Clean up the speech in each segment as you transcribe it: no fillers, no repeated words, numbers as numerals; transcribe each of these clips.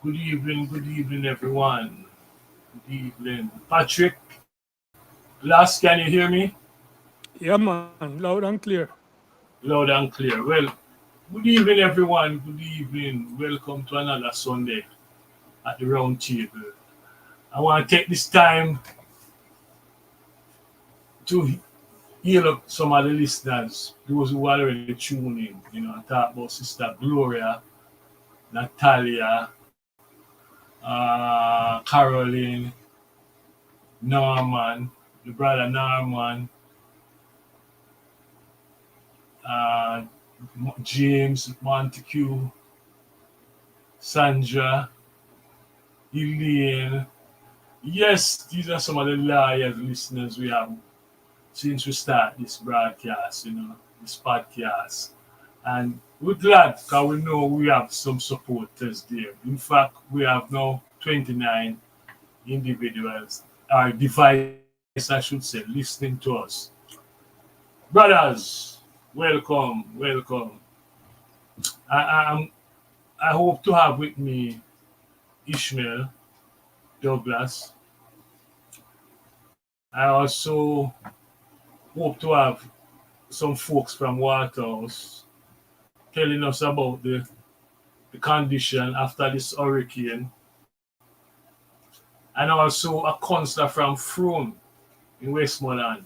Good evening, everyone. Good evening. Patrick, last, can you hear me? Yeah, man, loud and clear. Loud and clear. Well, good evening, everyone. Good evening. Welcome to another Sunday at the round table. I want to take this time to heal up some of the listeners, those who already tuned in, and talk about Sister Gloria, Natalia, Caroline, Norman, the brother Norman, uh, James, Montague, Sandra, Elaine. Yes, these are some of the loyal listeners we have since we start this broadcast, this podcast. And we're glad because we know we have some supporters there. In fact, we have now 29 individuals, our device, I should say, listening to us. Brothers, welcome. I, I hope to have with me Ishmael, Douglas. I also hope to have some folks from Waterhouse telling us about the condition after this hurricane, and also a counselor from Frome in Westmoreland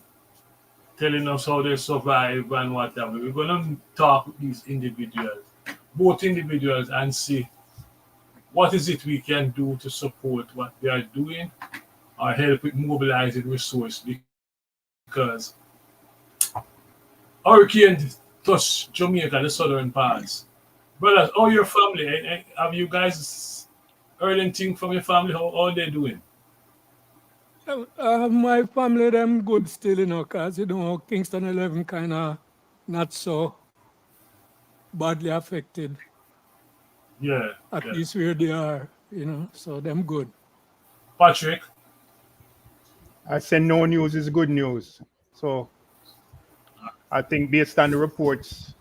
telling us how they survive and whatever. We're going to talk with these individuals, both individuals, and see what is it we can do to support what they are doing or help with mobilizing resources because hurricane touched Jamaica, the southern parts. Brothers, how your family? Have you guys heard anything from your family? How they doing? My family, them good still, because, Kingston 11 kind of not so badly affected, Yeah, at yeah. least where they are, so them good. Patrick, I say no news is good news. So I think based on the reports,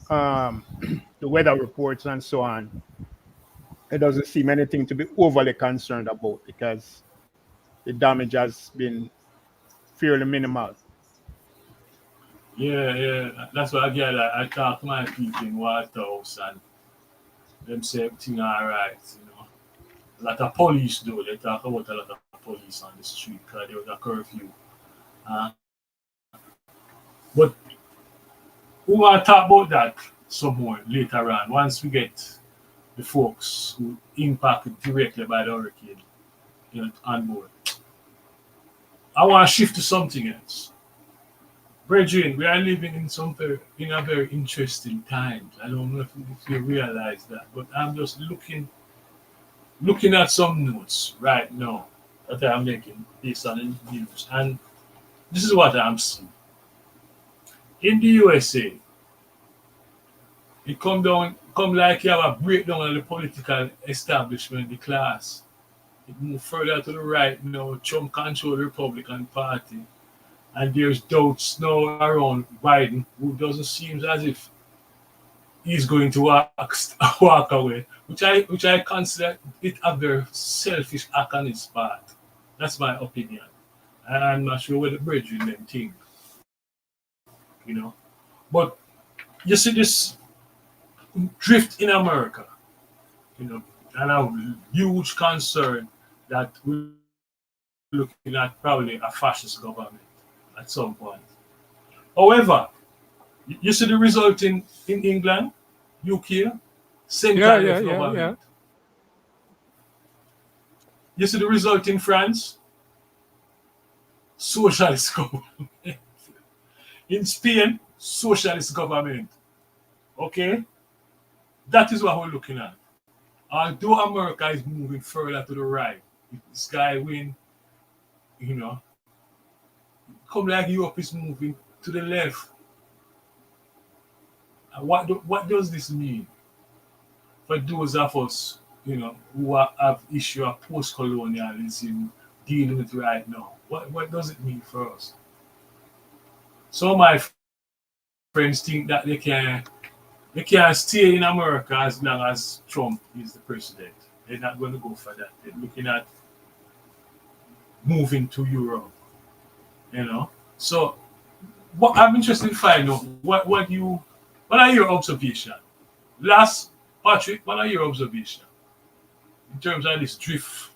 the weather reports and so on, it doesn't seem anything to be overly concerned about because the damage has been fairly minimal. yeah. That's what I get. I talk to my people in Waterhouse and them say everything all right. A lot of police though. They talk about a lot of police on the street because there was a curfew. Uh, but we want to talk about that some more later on once we get the folks who impacted directly by the hurricane, on board. I want to shift to something else. Brethren, we are living in a very interesting times. I don't know if you realize that, but I'm just looking at some notes right now that I'm making based on the news, and this is what I'm seeing. In the USA, it come like you have a breakdown of the political establishment, the class. It moved further to the right now. Trump control the Republican Party. And there's doubts now around Biden, who doesn't seem as if he's going to walk away, which I consider it a very selfish act on his part. That's my opinion. And I'm not sure what the brethren them think, you know. But you see this drift in America, and a huge concern that we're looking at probably a fascist government at some point. However, you see the result in England, UK, Yeah, center yeah, left yeah, government. yeah. You see the result in France, socialist government. In Spain, socialist government. Okay? That is what we're looking at. Although America is moving further to the right, if this guy win, you know, come like Europe is moving to the left. And what does this mean for those of us, who have issue of post-colonialism dealing with right now? What does it mean for us? Some of my friends think that they can stay in America as long as Trump is the president. They're not going to go for that. They're looking at moving to Europe, you know. So, what I'm interested in finding out what are your observations? Last, Patrick, what are your observations in terms of this drift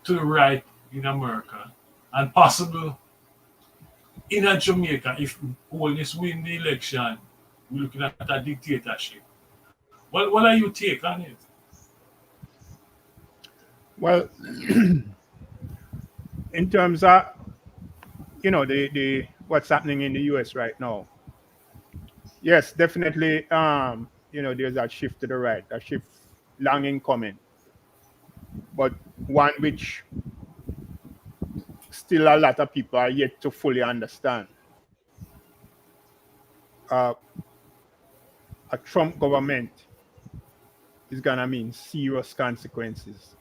to the right in America and possible in a Jamaica if Holness win the election, we're looking at a dictatorship. What are your take on it? Well, in terms of the what's happening in the US right now, yes, definitely. There's a shift to the right, a shift long in coming, but one which still a lot of people are yet to fully understand. Uh, a Trump government is gonna mean serious consequences,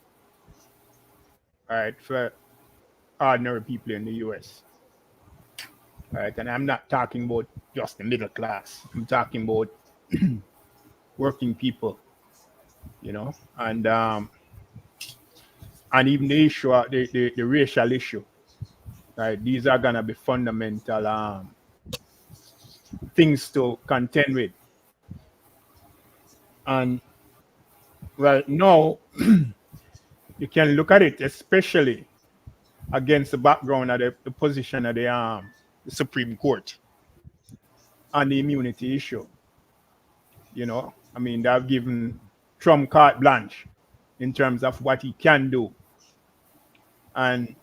all right, for ordinary people in the US. All right, and I'm not talking about just the middle class. I'm talking about working people, and even the issue, the racial issue. Right, these are gonna be fundamental things to contend with. And well, no, you can look at it, especially against the background of the position of the Supreme Court on the immunity issue. I mean, they've given Trump carte blanche in terms of what he can do, and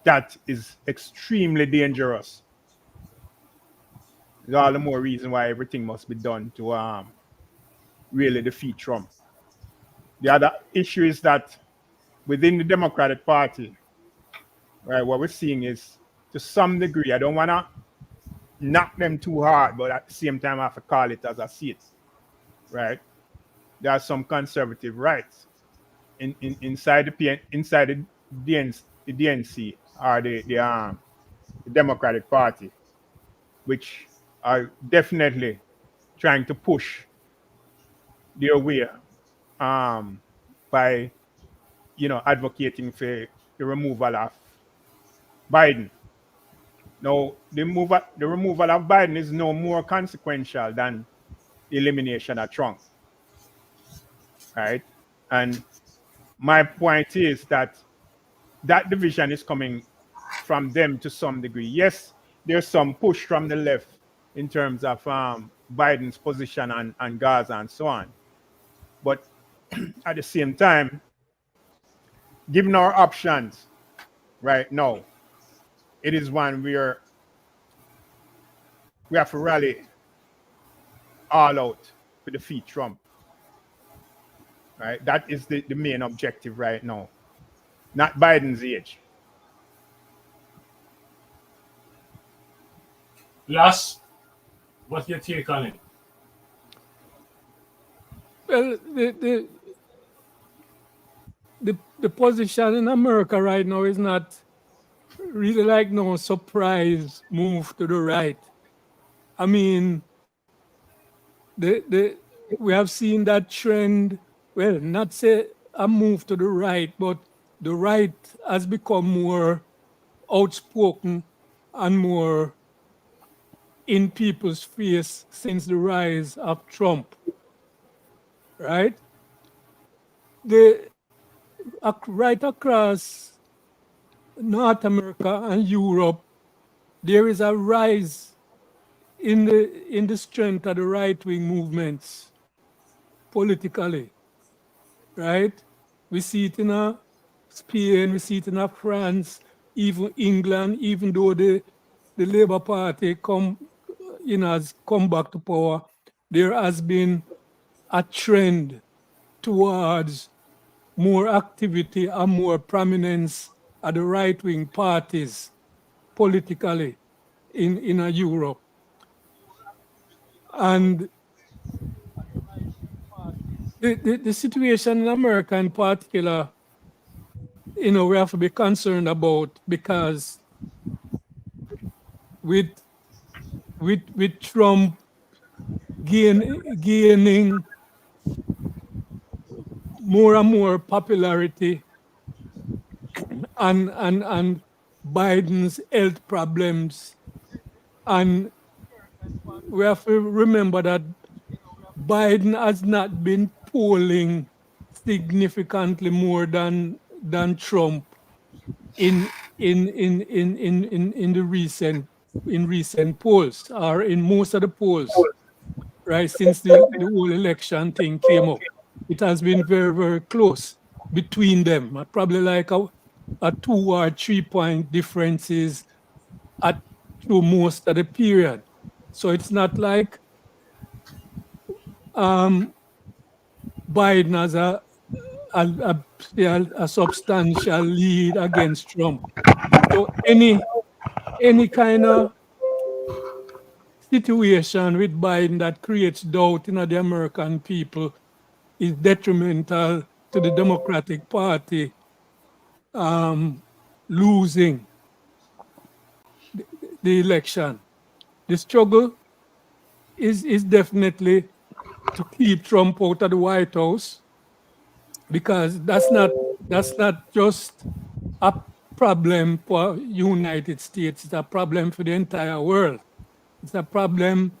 that is extremely dangerous. There's all the more reason why everything must be done to really defeat Trump. The other issue is that within the Democratic Party, right, what we're seeing is, to some degree, I don't want to knock them too hard, but at the same time, I have to call it as I see it, right? There are some conservative rights inside the DNC or the Democratic Party, which are definitely trying to push their way by advocating for the removal of Biden. Now, the removal of Biden is no more consequential than the elimination of Trump, right? And my point is that division is coming from them to some degree. Yes, there's some push from the left in terms of Biden's position on Gaza and so on. But at the same time, given our options right now, it is one where we have to rally all out to defeat Trump. Right? That is the main objective right now, not Biden's age. Last, what's your take on it? Well, the position in America right now is not really like no surprise move to the right. I mean, we have seen that trend. Well, not say a move to the right, but the right has become more outspoken and more in people's face since the rise of Trump, right? Right across North America and Europe, there is a rise in the strength of the right-wing movements politically, right? We see it in Spain, we see it in France, even England, even though the Labour Party has come back to power, there has been a trend towards more activity and more prominence at the right-wing parties politically in Europe. And the situation in America in particular, we have to be concerned about, because with Trump gaining more and more popularity and Biden's health problems. And we have to remember that Biden has not been polling significantly more than Trump in the recent polls, or in most of the polls, right? Since the whole election thing came up, it has been very, very close between them. Probably like a 2 or 3 point differences at through most of the period. So it's not like um, Biden has a substantial lead against Trump. So any kind of situation with Biden that creates doubt in the American people is detrimental to the Democratic Party losing the election. The struggle is definitely to keep Trump out of the White House, because that's not just a problem for United States. It's a problem for the entire world. It's a problem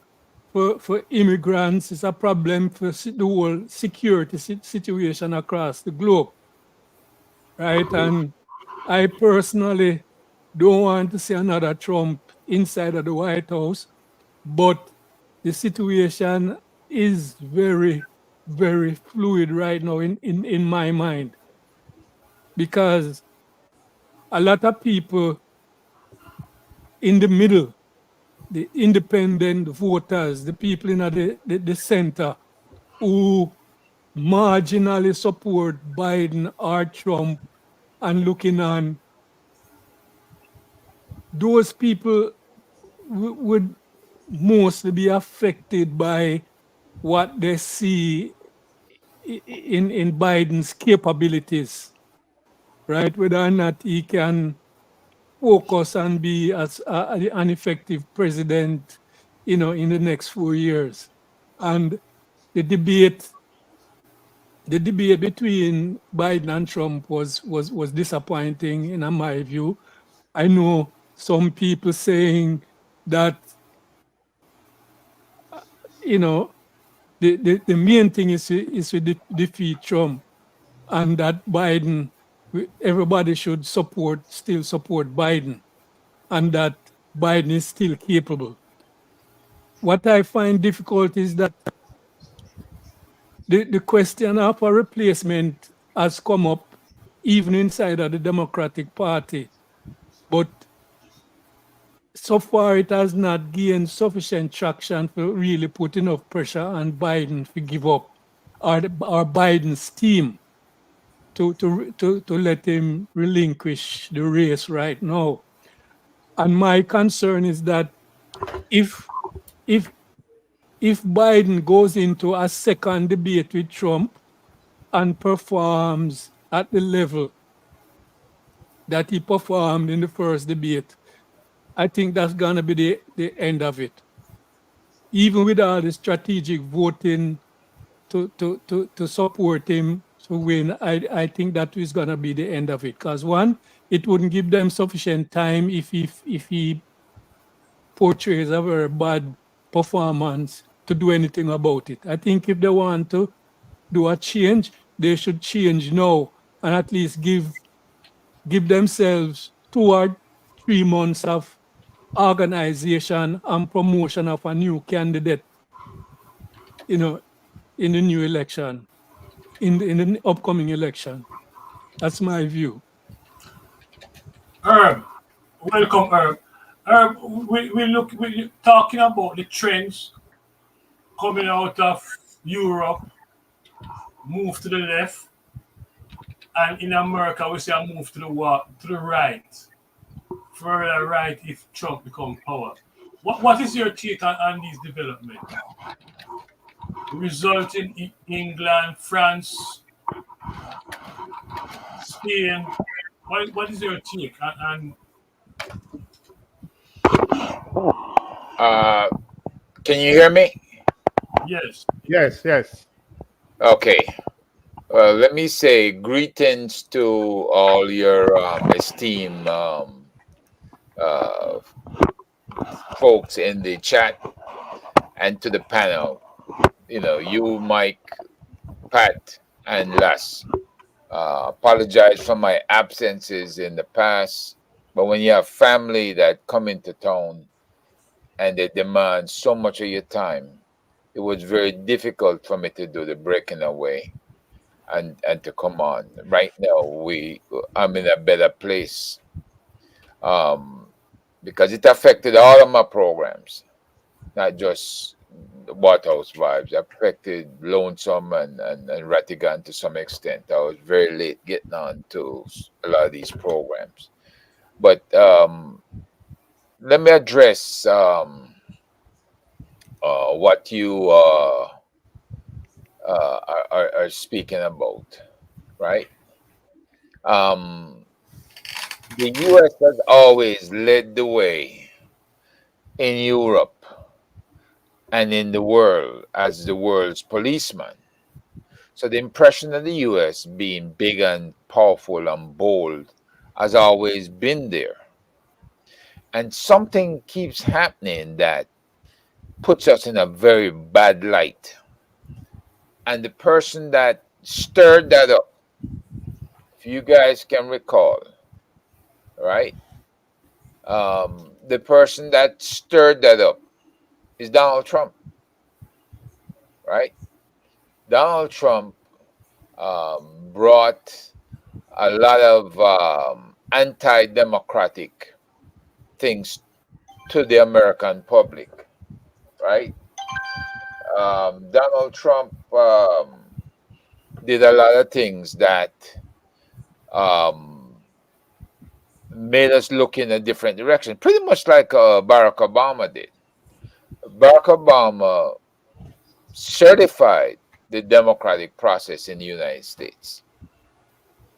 for immigrants. It's a problem for the whole security situation across the globe, right? And I personally don't want to see another Trump inside of the White House, but the situation is very, very fluid right now in my mind, because a lot of people in the middle, the independent voters, the people in the center who marginally support Biden or Trump and looking on, those people would mostly be affected by what they see in Biden's capabilities, right? Whether or not he can focus and be as an effective president, in the next 4 years. And the debate between Biden and Trump was disappointing in my view. I know some people saying that the main thing is to defeat Trump, and that Biden, everybody should still support Biden, and that Biden is still capable. What I find difficult is that the question of a replacement has come up even inside of the Democratic Party, but so far it has not gained sufficient traction for really put enough pressure on Biden to give up, or Biden's team to let him relinquish the race right now. And my concern is that if Biden goes into a second debate with Trump and performs at the level that he performed in the first debate, I think that's going to be the end of it. Even with all the strategic voting to support him to win, I think that is going to be the end of it. Because one, it wouldn't give them sufficient time if he portrays a very bad performance to do anything about it. I think if they want to do a change, they should change now, and at least give themselves 2 or 3 months of organization and promotion of a new candidate, in the new election, in the upcoming election. That's my view. Herb, welcome, Herb. Herb, we talking about the trends coming out of Europe, move to the left, and in America we see a move to the right, further right if Trump becomes power. What is your take on these developments? Result in England, France, Spain. What is your take? And Can you hear me? yes, Yes, yes. Okay. Well, let me say greetings to all your esteemed uh, folks in the chat and to the panel. You know, you, Mike, Pat, and Les. Apologize for my absences in the past, but when you have family that come into town and they demand so much of your time, it was very difficult for me to do the breaking away and to come on. Right now, I'm in a better place, um, because it affected all of my programs, not just the Waterhouse vibes. It affected Lonesome and Ratigan to some extent. I was very late getting on to a lot of these programs. But let me address what you are speaking about, right? Um, the U.S. has always led the way in Europe and in the world as the world's policeman. So the impression of the US being big and powerful and bold has always been there. And something keeps happening that puts us in a very bad light. And the person that stirred that up, if you guys can recall, right? The person that stirred that up is Donald Trump, right? Donald Trump brought a lot of anti democratic things to the American public, right? Donald Trump did a lot of things that um, made us look in a different direction, pretty much like Barack Obama did. Barack Obama certified the democratic process in the United States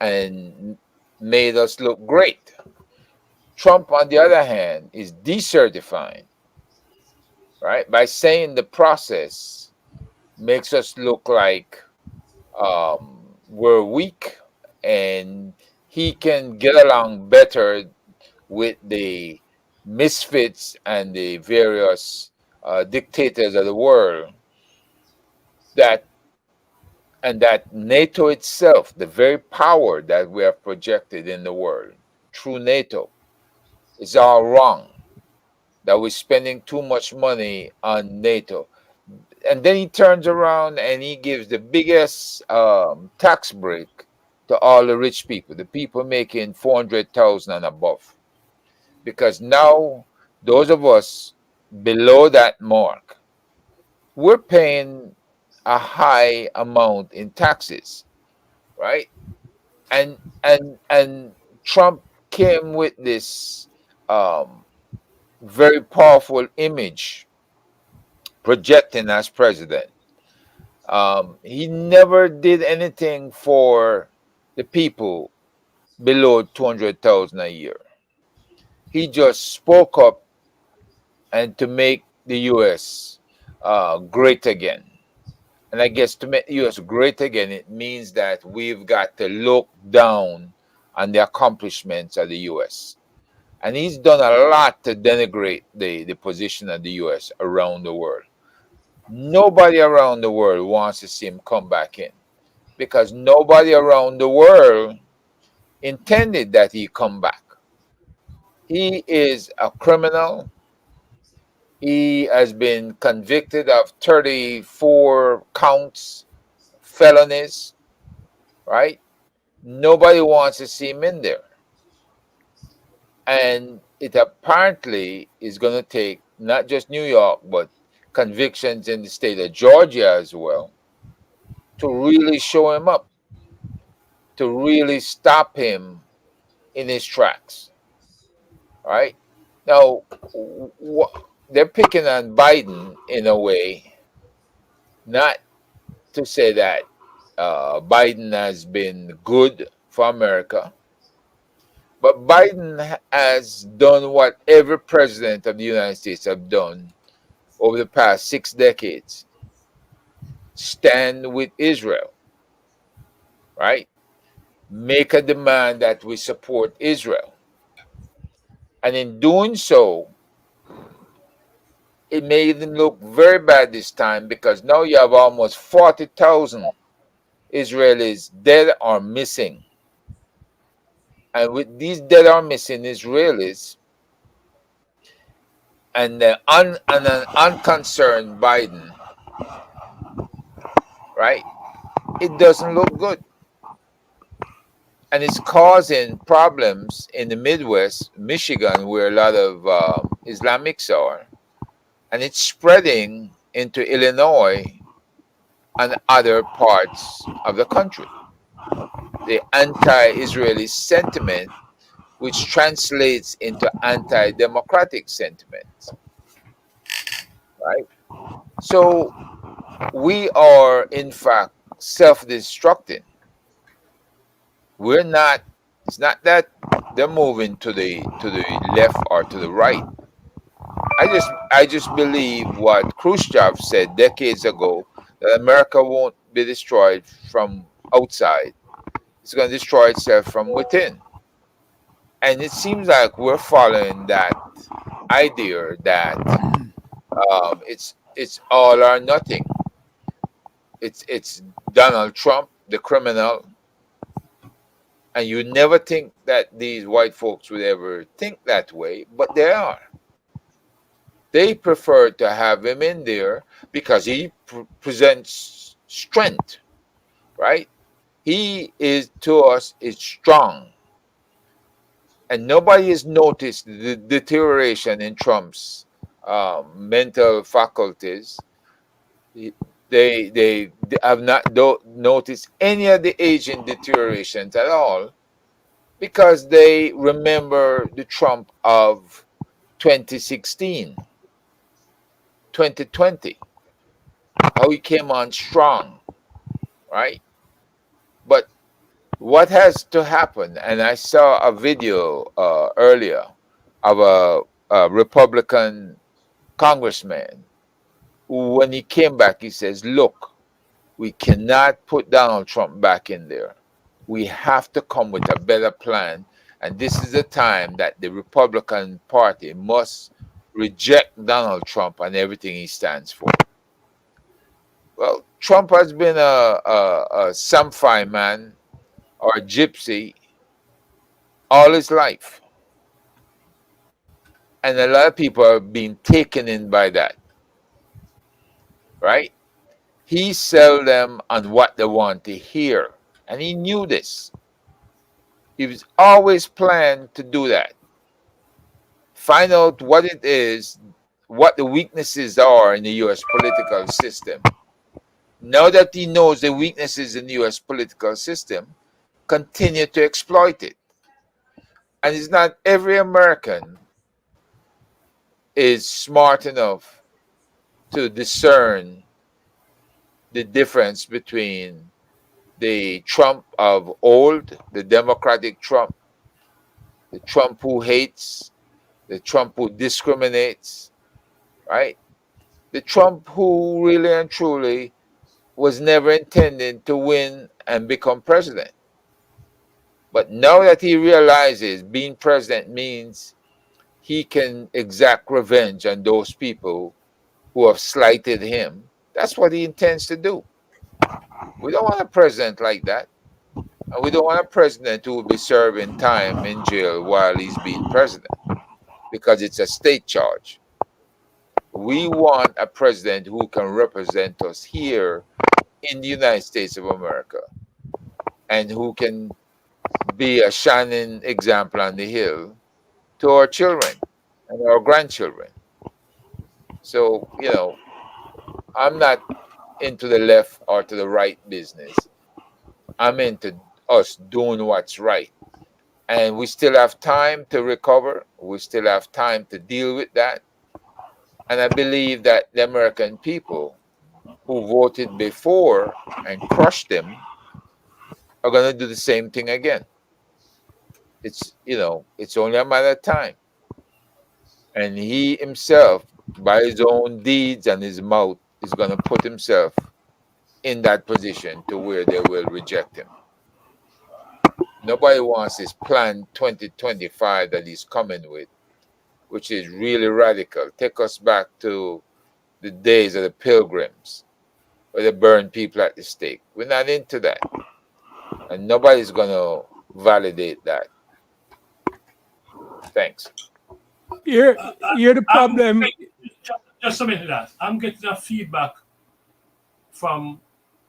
and made us look great. Trump, on the other hand, is decertifying, right? By saying the process makes us look like we're weak and he can get along better with the misfits and the various dictators of the world that and that NATO itself, the very power that we have projected in the world through NATO, is all wrong. That we're spending too much money on NATO. And then he turns around and he gives the biggest tax break to all the rich people, the people making 400,000 and above, because now those of us below that mark, we're paying a high amount in taxes, right? And Trump came with this um, very powerful image projecting as president. He never did anything for the people below 200,000 a year. He just spoke up and to make the U.S. Great again. And I guess to make the U.S. great again, it means that we've got to look down on the accomplishments of the U.S. And he's done a lot to denigrate the position of the U.S. around the world. Nobody around the world wants to see him come back in, because nobody around the world intended that he come back. He is a criminal. He has been convicted of 34 counts, felonies, right? Nobody wants to see him in there. And it apparently is going to take not just New York, but convictions in the state of Georgia as well to really show him up, to really stop him in his tracks, right? Now, they're picking on Biden in a way, not to say that Biden has been good for America, but Biden has done what every president of the United States have done over the past 6 decades: stand with Israel. right? Make a demand that we support Israel. And in doing so, it made them look very bad this time because now you have almost 40,000 Israelis dead or missing. And with these dead or missing Israelis and an unconcerned Biden, right? It doesn't look good. And it's causing problems in the Midwest, Michigan, where a lot of Islamics are. And it's spreading into Illinois and other parts of the country. The anti Israeli sentiment, which translates into anti democratic sentiments, right? So we are, in fact, self destructing. We're not, it's not that they're moving to the left or to the right. I just believe what Khrushchev said decades ago, that America won't be destroyed from outside. It's going to destroy itself from within. And it seems like we're following that idea that it's all or nothing. It's Donald Trump, the criminal, and you never think that these white folks would ever think that way, but they are. They prefer to have him in there because he presents strength, right? He is to us is strong, and nobody has noticed the deterioration in Trump's mental faculties. They have not noticed any of the aging deteriorations at all because they remember the Trump of 2016, 2020, how he came on strong, right? But what has to happen? And I saw a video earlier of a Republican congressman who, when he came back, he says, "Look, we cannot put Donald Trump back in there. We have to come with a better plan. And this is the time that the Republican Party must reject Donald Trump and everything he stands for." Well, Trump has been a Samphai man or a gypsy all his life. And a lot of people are being taken in by that, right? He sell them on what they want to hear. And he knew this. He was always planned to do that. Find out what it is, what the weaknesses are in the US political system. Now that he knows the weaknesses in the US political system, continue to exploit it. And it's not every American is smart enough to discern the difference between the Trump of old, the Democratic Trump, the Trump who hates, the Trump who discriminates, right? The Trump who really and truly was never intended to win and become president. But now that he realizes being president means he can exact revenge on those people who have slighted him, that's what he intends to do. We don't want a president like that. And we don't want a president who will be serving time in jail while he's being president because it's a state charge. We want a president who can represent us here in the United States of America and who can be a shining example on the hill to our children and our grandchildren. So, I'm not into the left or to the right business. I'm into us doing what's right. And we still have time to recover. We still have time to deal with that. And I believe that the American people who voted before and crushed him are going to do the same thing again. It's only a matter of time. And he himself, by his own deeds and his mouth, is going to put himself in that position to where they will reject him. Nobody wants this plan 2025 that he's coming with, which is really radical. Take us back to the days of the pilgrims, where they burn people at the stake. We're not into that. And nobody's going to validate that. Thanks. Here the I'm problem. just a minute, lads. I'm getting a feedback from,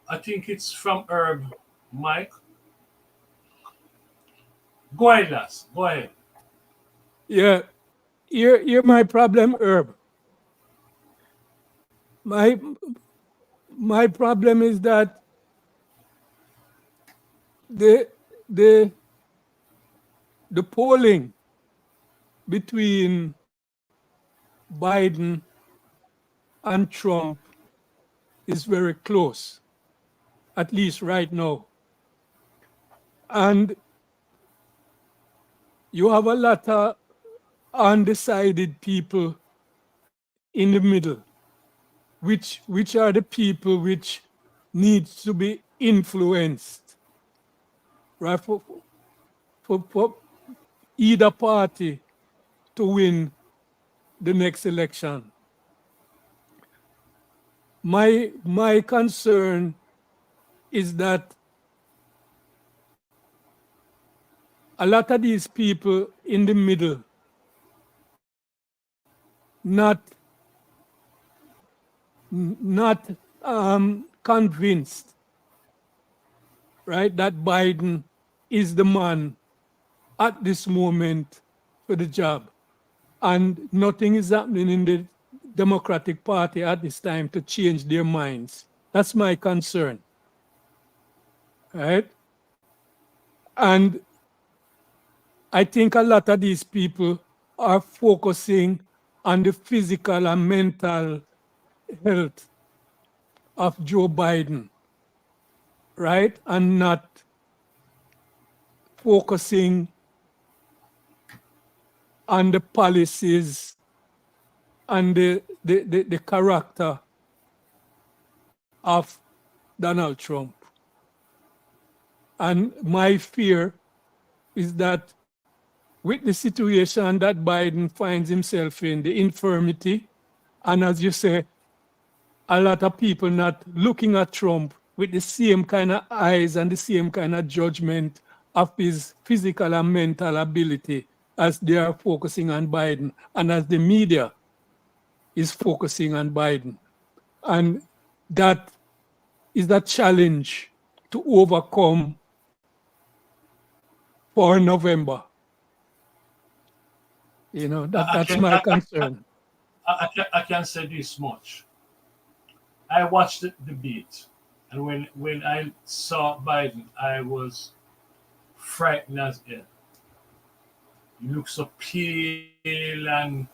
I think it's from Herb Mike. Go ahead, lads. Go ahead. Yeah, here my problem, Herb. My problem is that the the the polling between Biden and Trump is very close, at least right now. And you have a lot of undecided people in the middle, which are the people which needs to be influenced, right, for either party to win the next election. My concern is that a lot of these people in the middle not convinced, right, that Biden is the man at this moment for the job. And nothing is happening in the Democratic Party at this time to change their minds. That's my concern, right? And I think a lot of these people are focusing on the physical and mental health of Joe Biden, right? And not focusing on the policies and the character of Donald Trump. And my fear is that with the situation that Biden finds himself in, the infirmity, and as you say, a lot of people not looking at Trump with the same kind of eyes and the same kind of judgment of his physical and mental ability as they are focusing on Biden and as the media is focusing on Biden. And that is the challenge to overcome for November. You know, that's my concern. I can say this much. I watched the debate, and when I saw Biden, I was frightened as hell. He looked so pale, and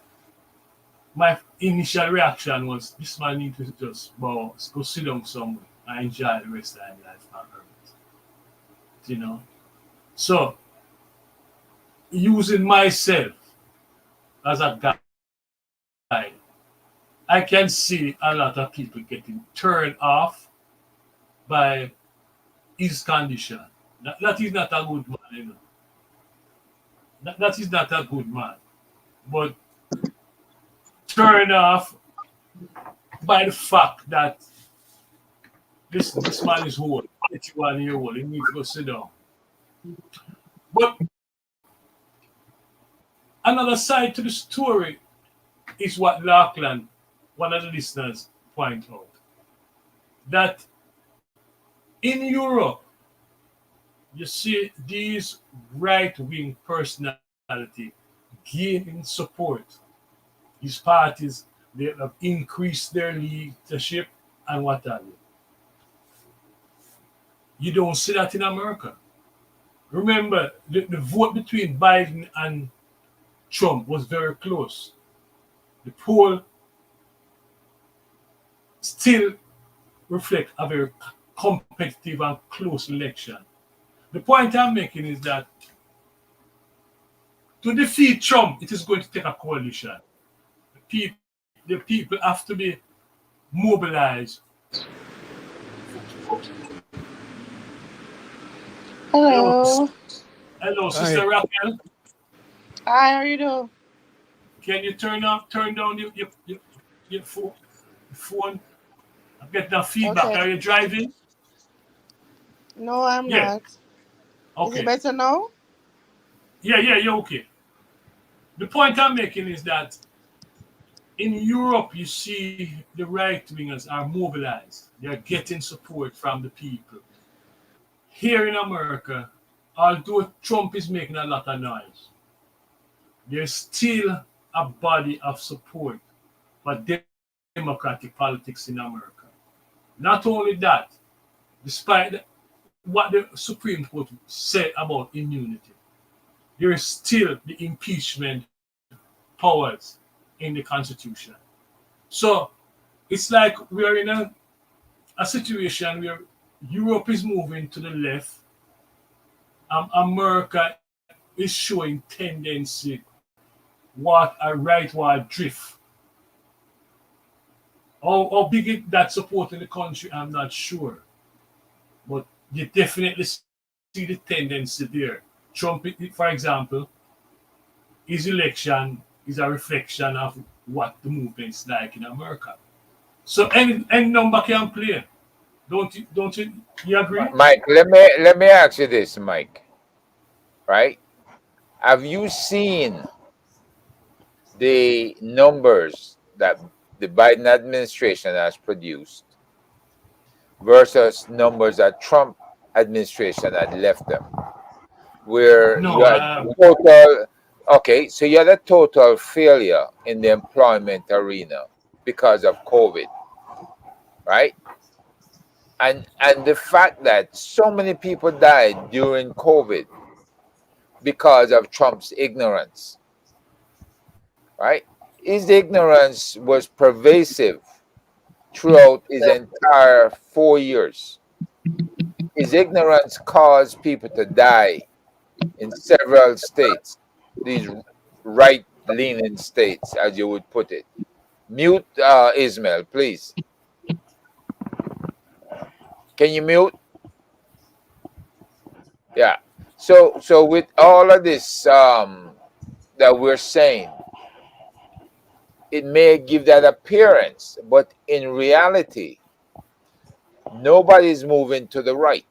my initial reaction was, this man needs to just go sit down somewhere and enjoy the rest of his life on earth. You know? So, using myself as a guide, I can see a lot of people getting turned off by his condition. That is not a good man, you know. That is not a good man. But turned off by the fact that this man is old, 81 years old, he needs to go sit down. But another side to the story is what Lachlan, one of the listeners, point out. That in Europe, you see these right-wing personality gaining support. These parties, they have increased their leadership and what have you. You don't see that in America. Remember, the vote between Biden and Trump was very close. The poll still reflect a very competitive and close election. The point I'm making is that to defeat Trump, it is going to take a coalition. The people have to be mobilized. Hello. Hello, Hi. Sister Raquel. Hi, how you doing? Can you turn down your phone? I'm getting a feedback. Okay. Are you driving? No, I'm Yeah. not. Is it Okay. better now? Yeah, you're okay. The point I'm making is that in Europe, you see the right wingers are mobilized. They're getting support from the people. Here in America, although Trump is making a lot of noise, there's still a body of support for democratic politics in America. Not only that, despite what the Supreme Court said about immunity, there is still the impeachment powers in the Constitution. So it's like we are in a situation where Europe is moving to the left, America is showing tendency what a rightward drift. How big that support in the country, I'm not sure. But you definitely see the tendency there. Trump, for example, his election is a reflection of what the movement's like in America. So any number can play. Don't you agree? Mike, let me ask you this, Mike. Right? Have you seen the numbers that the Biden administration has produced versus numbers that Trump administration had left them, where No, you had total, okay, so you had a total failure in the employment arena because of COVID, right? And the fact that so many people died during COVID because of Trump's ignorance, right? His ignorance was pervasive throughout his entire 4 years. His ignorance caused people to die in several states, these right leaning states, as you would put it. Mute Ismail, please. Can you mute? Yeah. So with all of this that we're saying, it may give that appearance, but in reality, nobody's moving to the right.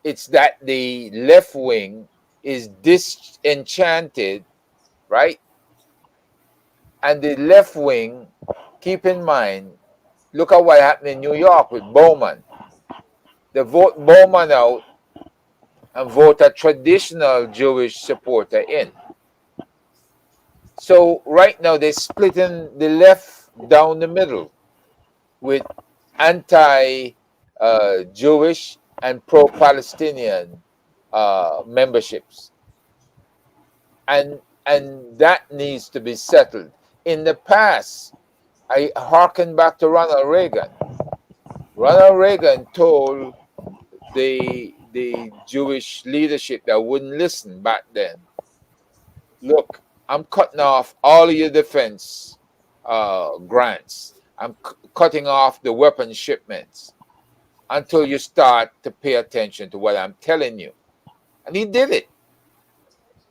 It's that the left wing is disenchanted, right? And the left wing, keep in mind, look at what happened in New York with Bowman. They vote Bowman out and vote a traditional Jewish supporter in. So right now they're splitting the left down the middle with anti-Jewish and pro-Palestinian memberships, and that needs to be settled. In the past, I hearken back to Ronald Reagan. Ronald Reagan told the Jewish leadership that wouldn't listen back then, look, I'm cutting off all of your defense grants. I'm cutting off the weapon shipments until you start to pay attention to what I'm telling you. And he did it.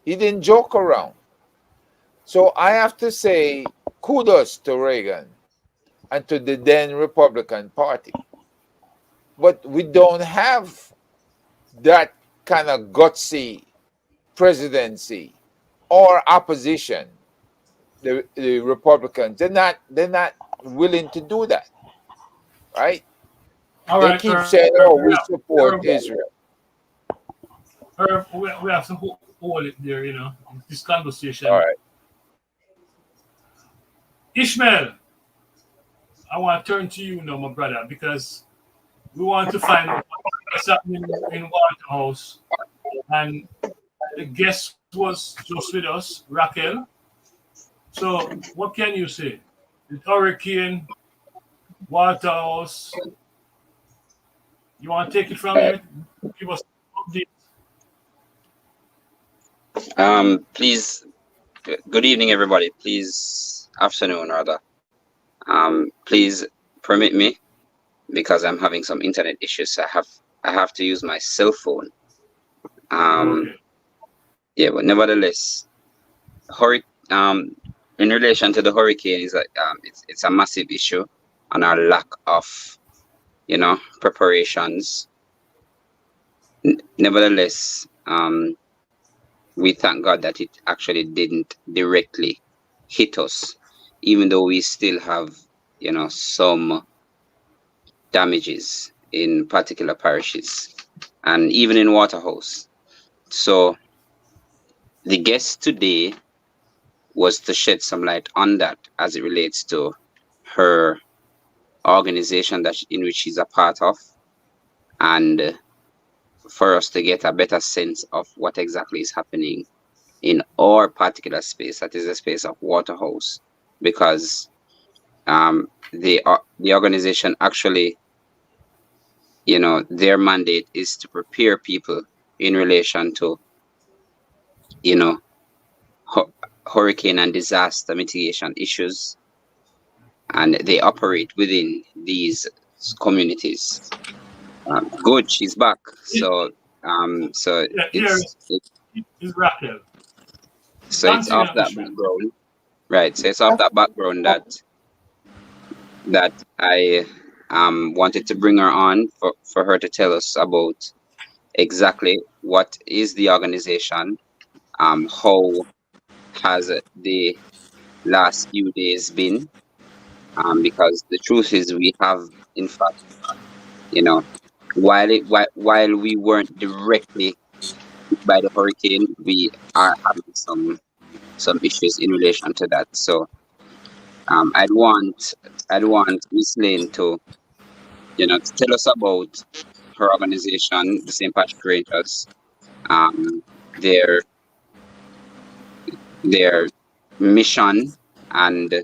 He didn't joke around. So I have to say kudos to Reagan and to the then Republican Party. But we don't have that kind of gutsy presidency or opposition. The Republicans, they're not willing to do that, right? all They right, keep saying, "Oh, we support Irv, Israel." we have to hold it there. This All conversation. right. Ishmael, I want to turn to you now, my brother, because we want to find out what's happening in Waterhouse. And the guest was just with us, Raquel. So, what can you say? The hurricane, Waterhouse. You want to take it from here? Give us an update. Please, good evening, everybody. Please, afternoon, rather. Please permit me because I'm having some internet issues. I have to use my cell phone. Okay. Yeah, but nevertheless, in relation to the hurricane, is that it's a massive issue, and our lack of preparations. Nevertheless, we thank God that it actually didn't directly hit us, even though we still have some damages in particular parishes and even in Waterhouse. So the guest today was to shed some light on that as it relates to her organization in which she's a part of, and for us to get a better sense of what exactly is happening in our particular space, that is the space of Waterhouse, because the organization actually, their mandate is to prepare people in relation to you know hurricane and disaster mitigation issues, and they operate within these communities. Good, she's back. It, So yeah, here is Raquel. it's off Continue, that Ishmael. background, right? So it's off that background that I wanted to bring her on for her to tell us about exactly what is the organization, how has the last few days been, because the truth is we have, in fact, you know, while we weren't directly hit by the hurricane, we are having some issues in relation to that. So I'd want Miss Lane to to tell us about her organization, the St. Patrick Rangers, um, their their mission, and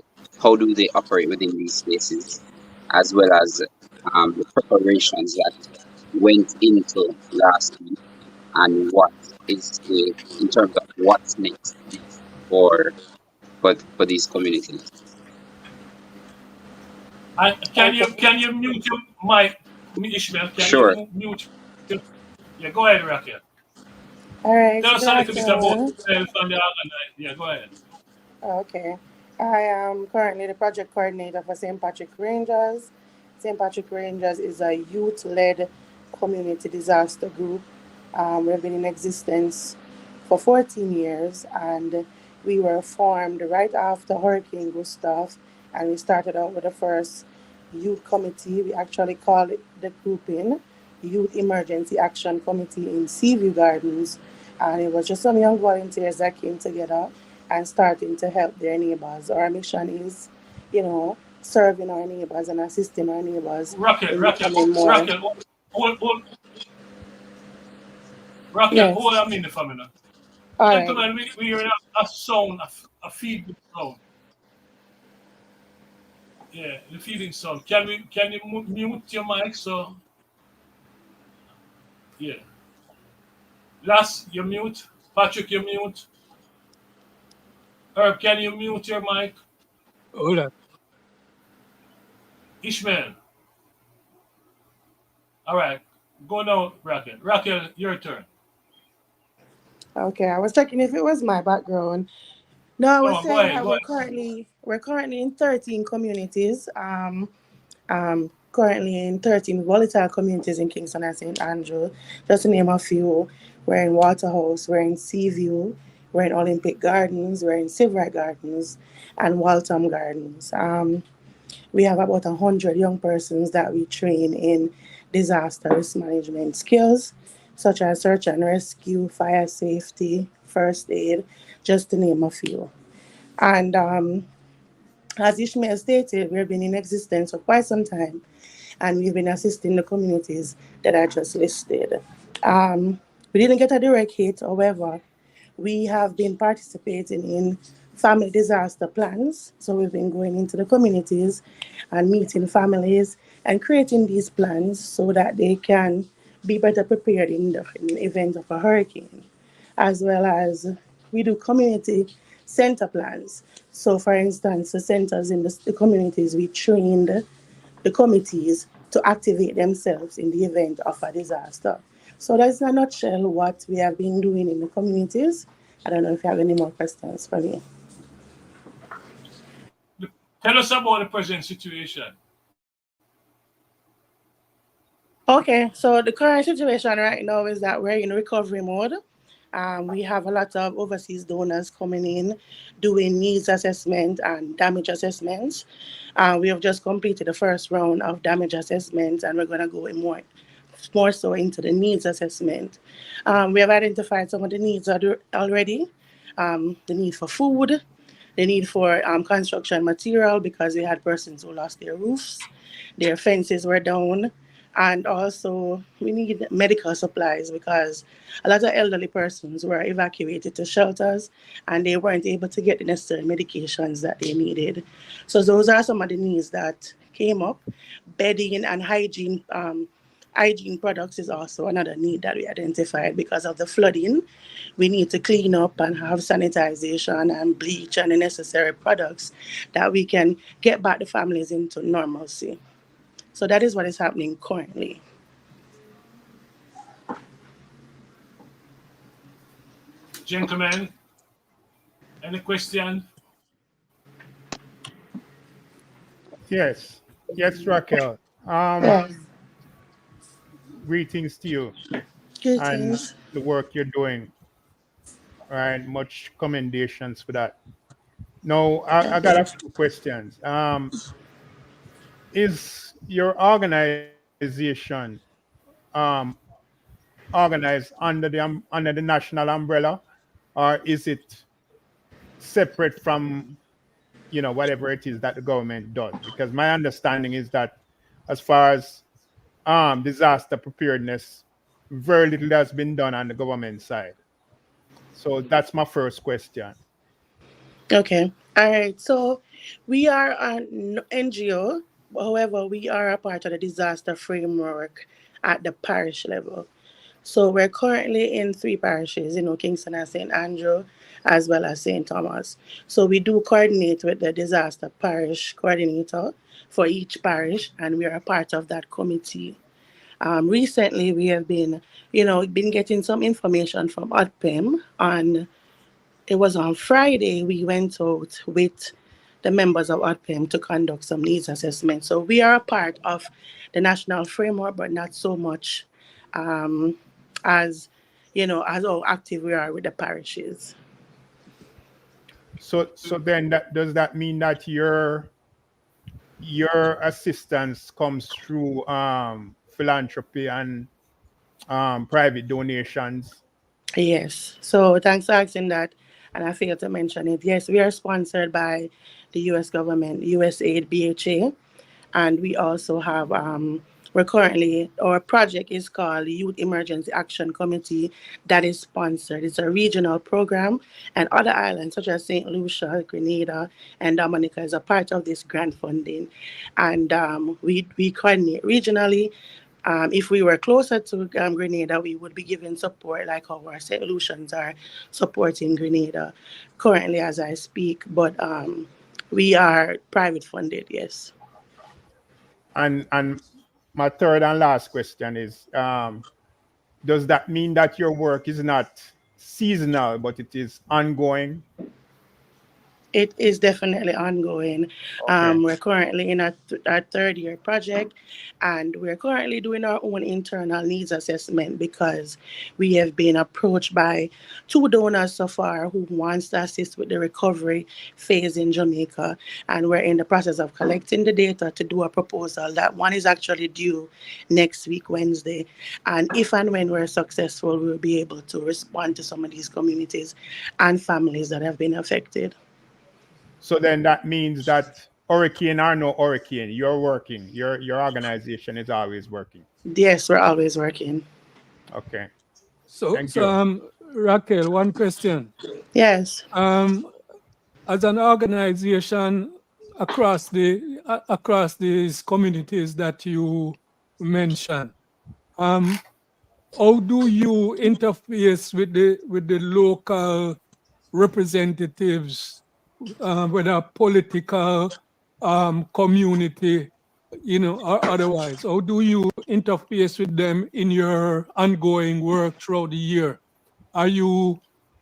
how do they operate within these spaces, as well as the preparations that went into last week, and what is in terms of what's next for for these communities. And Okay. can you mute your mic, Ishmael? Can you Sure. mute? Yeah, go ahead, Raquel. All right. Tell us Good a little bit about afternoon. yourself and the organization. Yeah, go ahead. Okay. I am currently the project coordinator for St. Patrick Rangers. St. Patrick Rangers is a youth led community disaster group. We've been in existence for 14 years, and we were formed right after Hurricane Gustav. And we started out with the first youth committee. We actually call it the grouping Youth Emergency Action Committee in Seaview Gardens. And it was just some young volunteers that came together and starting to help their neighbors. Our mission is, serving our neighbors and assisting our neighbors Raquel, in Raquel, becoming more. Raquel, hold, Raquel, hold Yes. on a minute for me now. All right. Gentlemen, we hear a sound, a feeding sound. Yeah, the feeding sound. Can you mute your mic? So yeah, Lass, you mute. Patrick, you mute. Herb, can you mute your mic? Hold on. Ishmael. All right, go now, Raquel. Raquel, your turn. Okay. I was checking if it was my background. No, I was No, go saying ahead, that go we're currently in 13 communities. Currently in 13 volatile communities in Kingston and St. Andrew. Just to name a few, we're in Waterhouse, we're in Seaview, we're in Olympic Gardens, we're in Silverite Gardens, and Waltham Gardens. We have about 100 young persons that we train in disaster risk management skills, such as search and rescue, fire safety, first aid, just to name a few. And as Ishmael stated, we've been in existence for quite some time, and we've been assisting the communities that I just listed. We didn't get a direct hit, however, we have been participating in family disaster plans. So we've been going into the communities and meeting families and creating these plans so that they can be better prepared in the event of a hurricane, as well as we do community center plans. So, for instance, the centers in the communities, we trained the committees to activate themselves in the event of a disaster. So that's in a nutshell what we have been doing in the communities. I don't know if you have any more questions for me. Tell us about the present situation. Okay, so the current situation right now is that we're in recovery mode. We have a lot of overseas donors coming in, doing needs assessment and damage assessments. We have just completed the first round of damage assessments, and we're going to go in more so into the needs assessment. We have identified some of the needs already. The need for food, the need for construction material because we had persons who lost their roofs, their fences were down, and also we need medical supplies because a lot of elderly persons were evacuated to shelters and they weren't able to get the necessary medications that they needed. So those are some of the needs that came up. Bedding and hygiene products is also another need that we identified because of the flooding. We need to clean up and have sanitization and bleach and the necessary products that we can get back the families into normalcy. So that is what is happening currently. Gentlemen, any question? Yes. Yes, Raquel. Yes. Greetings to you and Greetings. the work you're doing. Right. Much commendations for that. Now, I got a few questions. Is your organization um, organized under the national umbrella, or is it separate from whatever it is that the government does? Because my understanding is that as far as disaster preparedness, very little has been done on the government side. So that's my first question. Okay. All right. So we are an NGO. However, we are a part of the disaster framework at the parish level. So we're currently in three parishes, Kingston and St. Andrew, as well as St. Thomas. So we do coordinate with the disaster parish coordinator for each parish, and we are a part of that committee. Recently, we have been getting some information from ODPEM on. It was on Friday we went out with the members of ODPEM to conduct some needs assessment. So we are a part of the national framework, but not so much um, as as how active we are with the parishes. So then does that mean that your assistance comes through philanthropy and private donations? Yes. So thanks for asking that. And I failed to mention it. Yes, we are sponsored by the US government, USAID, BHA. And we also have, we're currently, our project is called Youth Emergency Action Committee that is sponsored. It's a regional program, and other islands such as St. Lucia, Grenada, and Dominica is a part of this grant funding. And we coordinate regionally. If we were closer to Grenada, we would be giving support like how our St. Lucians are supporting Grenada currently as I speak. But we are private funded, yes. And my third and last question is, does that mean that your work is not seasonal, but it is ongoing? It is definitely ongoing. Okay. We're currently in our third year project, and we're currently doing our own internal needs assessment because we have been approached by two donors so far who wants to assist with the recovery phase in Jamaica, and we're in the process of collecting the data to do a proposal. That one is actually due next week, Wednesday, and if and when we're successful, we'll be able to respond to some of these communities and families that have been affected. So then that means that hurricane or no hurricane, you're working. Your organization is always working. Yes, we're always working. Okay. So, Thank so you. Raquel, one question. Yes. Um, as an organization across these communities that you mentioned, um, how do you interface with the local representatives, whether political, community, or otherwise? How do you interface with them in your ongoing work throughout the year? Are you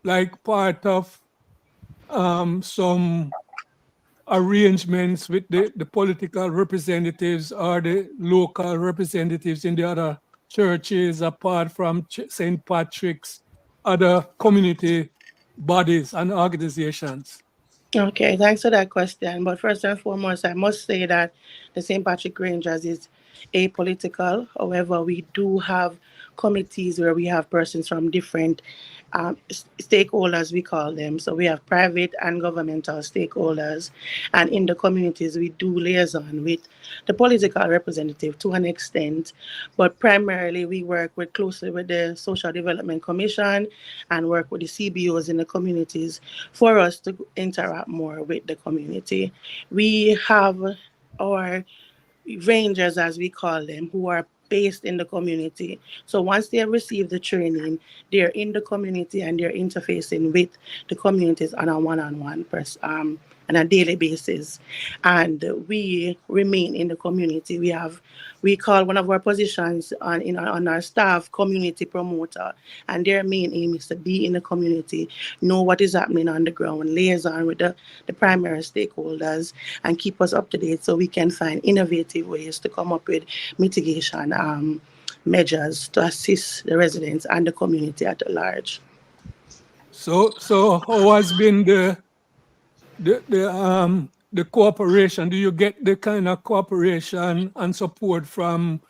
like part of some arrangements with the political representatives or the local representatives in the other churches, apart from St. Patrick's, other community bodies and organizations? Okay, thanks for that question. But first and foremost, I must say that the St. Patrick Rangers is apolitical. However, we do have committees where we have persons from different stakeholders, we call them. So we have private and governmental stakeholders. And in the communities, we do liaison with the political representative to an extent. But primarily, we work with closely with the Social Development Commission and work with the CBOs in the communities for us to interact more with the community. We have our rangers, as we call them, who are based in the community. So once they receive the training, they're in the community and they're interfacing with the communities on a one-on-one on a daily basis. And we remain in the community. We call one of our positions on our staff community promoter, and their main aim is to be in the community, know what is happening on the ground, liaison with the primary stakeholders, and keep us up to date so we can find innovative ways to come up with mitigation measures to assist the residents and the community at large. So how has been the cooperation? Do you get the kind of cooperation and support from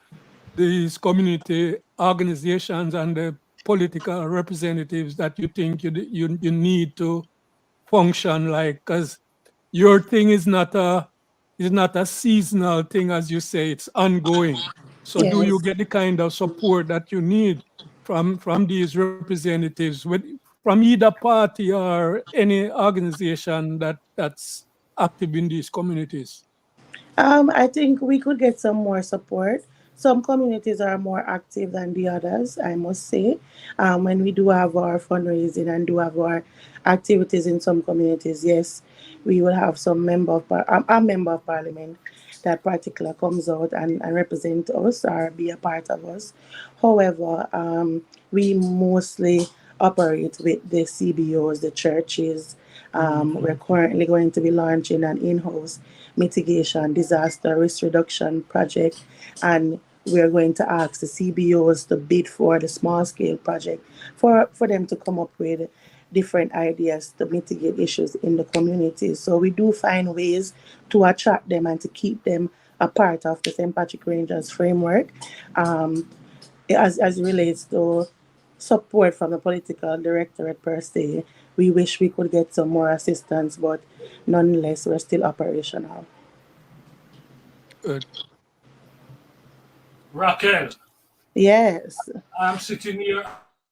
these community organizations and the political representatives that you think you need to function like? Because your thing is not a seasonal thing, as you say, it's ongoing. So do you Yes. get the kind of support that you need from these representatives from either party or any organization that's active in these communities? I think we could get some more support. Some communities are more active than the others, I must say. When we do have our fundraising and do have our activities in some communities, yes, we will have some a member of parliament that particular comes out and represent us or be a part of us. However, we mostly operate with the CBOs, the churches. We're currently going to be launching an in-house mitigation disaster risk reduction project, and we're going to ask the CBOs to bid for the small scale project for them to come up with different ideas to mitigate issues in the community. So we do find ways to attract them and to keep them a part of the St. Patrick Rangers framework. As it relates to support from the political directorate per se, we wish we could get some more assistance, but nonetheless, we're still operational. Good. Raquel, Yes. I'm sitting here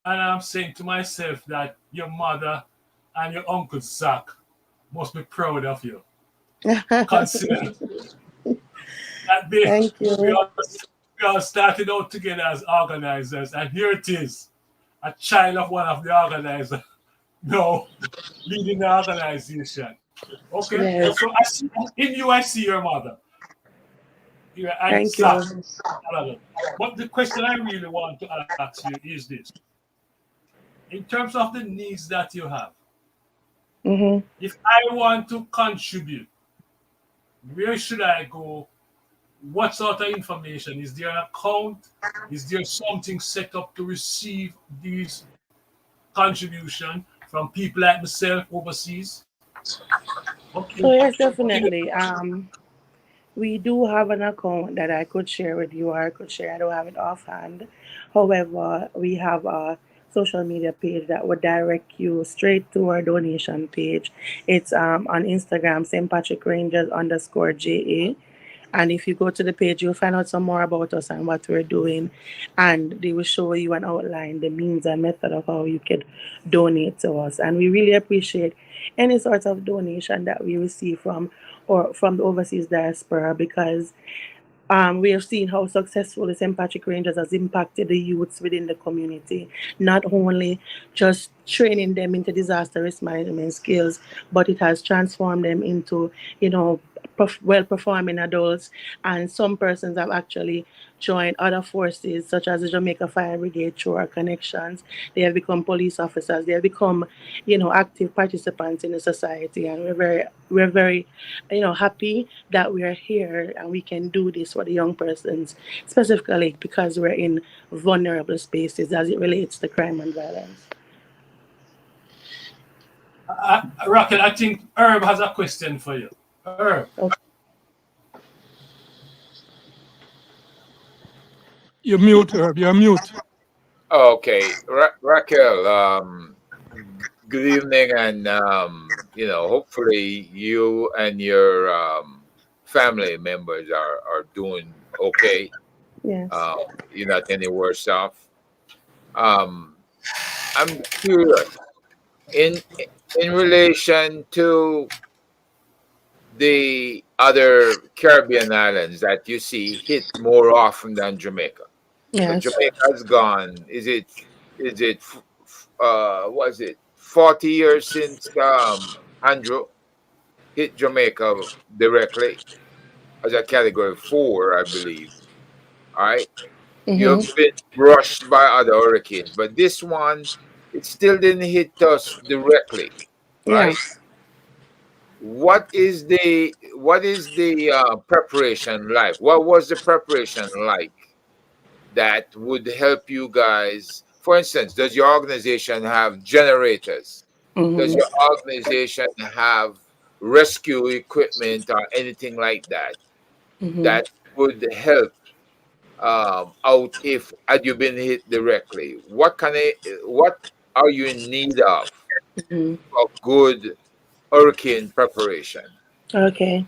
and I'm saying to myself that your mother and your uncle Zach must be proud of you. Consider that Thank we you. all started out together as organizers, and here it is, a child of one of the organizers now leading the organization. Okay, Yes. so in you, I see your mother. Yeah, and Thank Zach. you. But the question I really want to ask you is this: in terms of the needs that you have, Mm-hmm. if I want to contribute, where should I go? What sort of information? Is there an account? Is there something set up to receive these contribution from people like myself overseas? Okay. So yes, Okay. definitely. We do have an account that I could share with you, or I could share. I don't have it offhand. However, we have a social media page that would direct you straight to our donation page. It's on Instagram, St. Patrick Rangers _JA. And if you go to the page, you'll find out some more about us and what we're doing. And they will show you and outline the means and method of how you could donate to us. And we really appreciate any sort of donation that we receive from the overseas diaspora, because we have seen how successful the St. Patrick Rangers has impacted the youths within the community, not only just training them into disaster risk management skills, but it has transformed them into, well performing adults, and some persons have actually joined other forces such as the Jamaica Fire Brigade through our connections. They have become police officers. They have become, active participants in the society, and we're very, happy that we are here and we can do this for the young persons, specifically because we're in vulnerable spaces as it relates to crime and violence. Rocket, I think Herb has a question for you. Herb. Okay. You're mute, Herb. You're mute. Okay, Raquel. Good evening, and hopefully you and your family members are doing okay. Yes. You're not any worse off. Um, I'm curious in in relation to the other Caribbean islands that you see hit more often than Jamaica. So Yes. Jamaica's gone. Was it 40 years since Andrew hit Jamaica directly as a category 4, I believe. All right. You've Mm-hmm. been brushed by other hurricanes, but this one, it still didn't hit us directly, Yeah. right? What is the preparation like? What was the preparation like that would help you guys? For instance, does your organization have generators? Does Mm-hmm. your organization have rescue equipment or anything like that Mm-hmm. that would help out if had you been hit directly? What are you in need of Mm-hmm. for good hurricane preparation? Okay.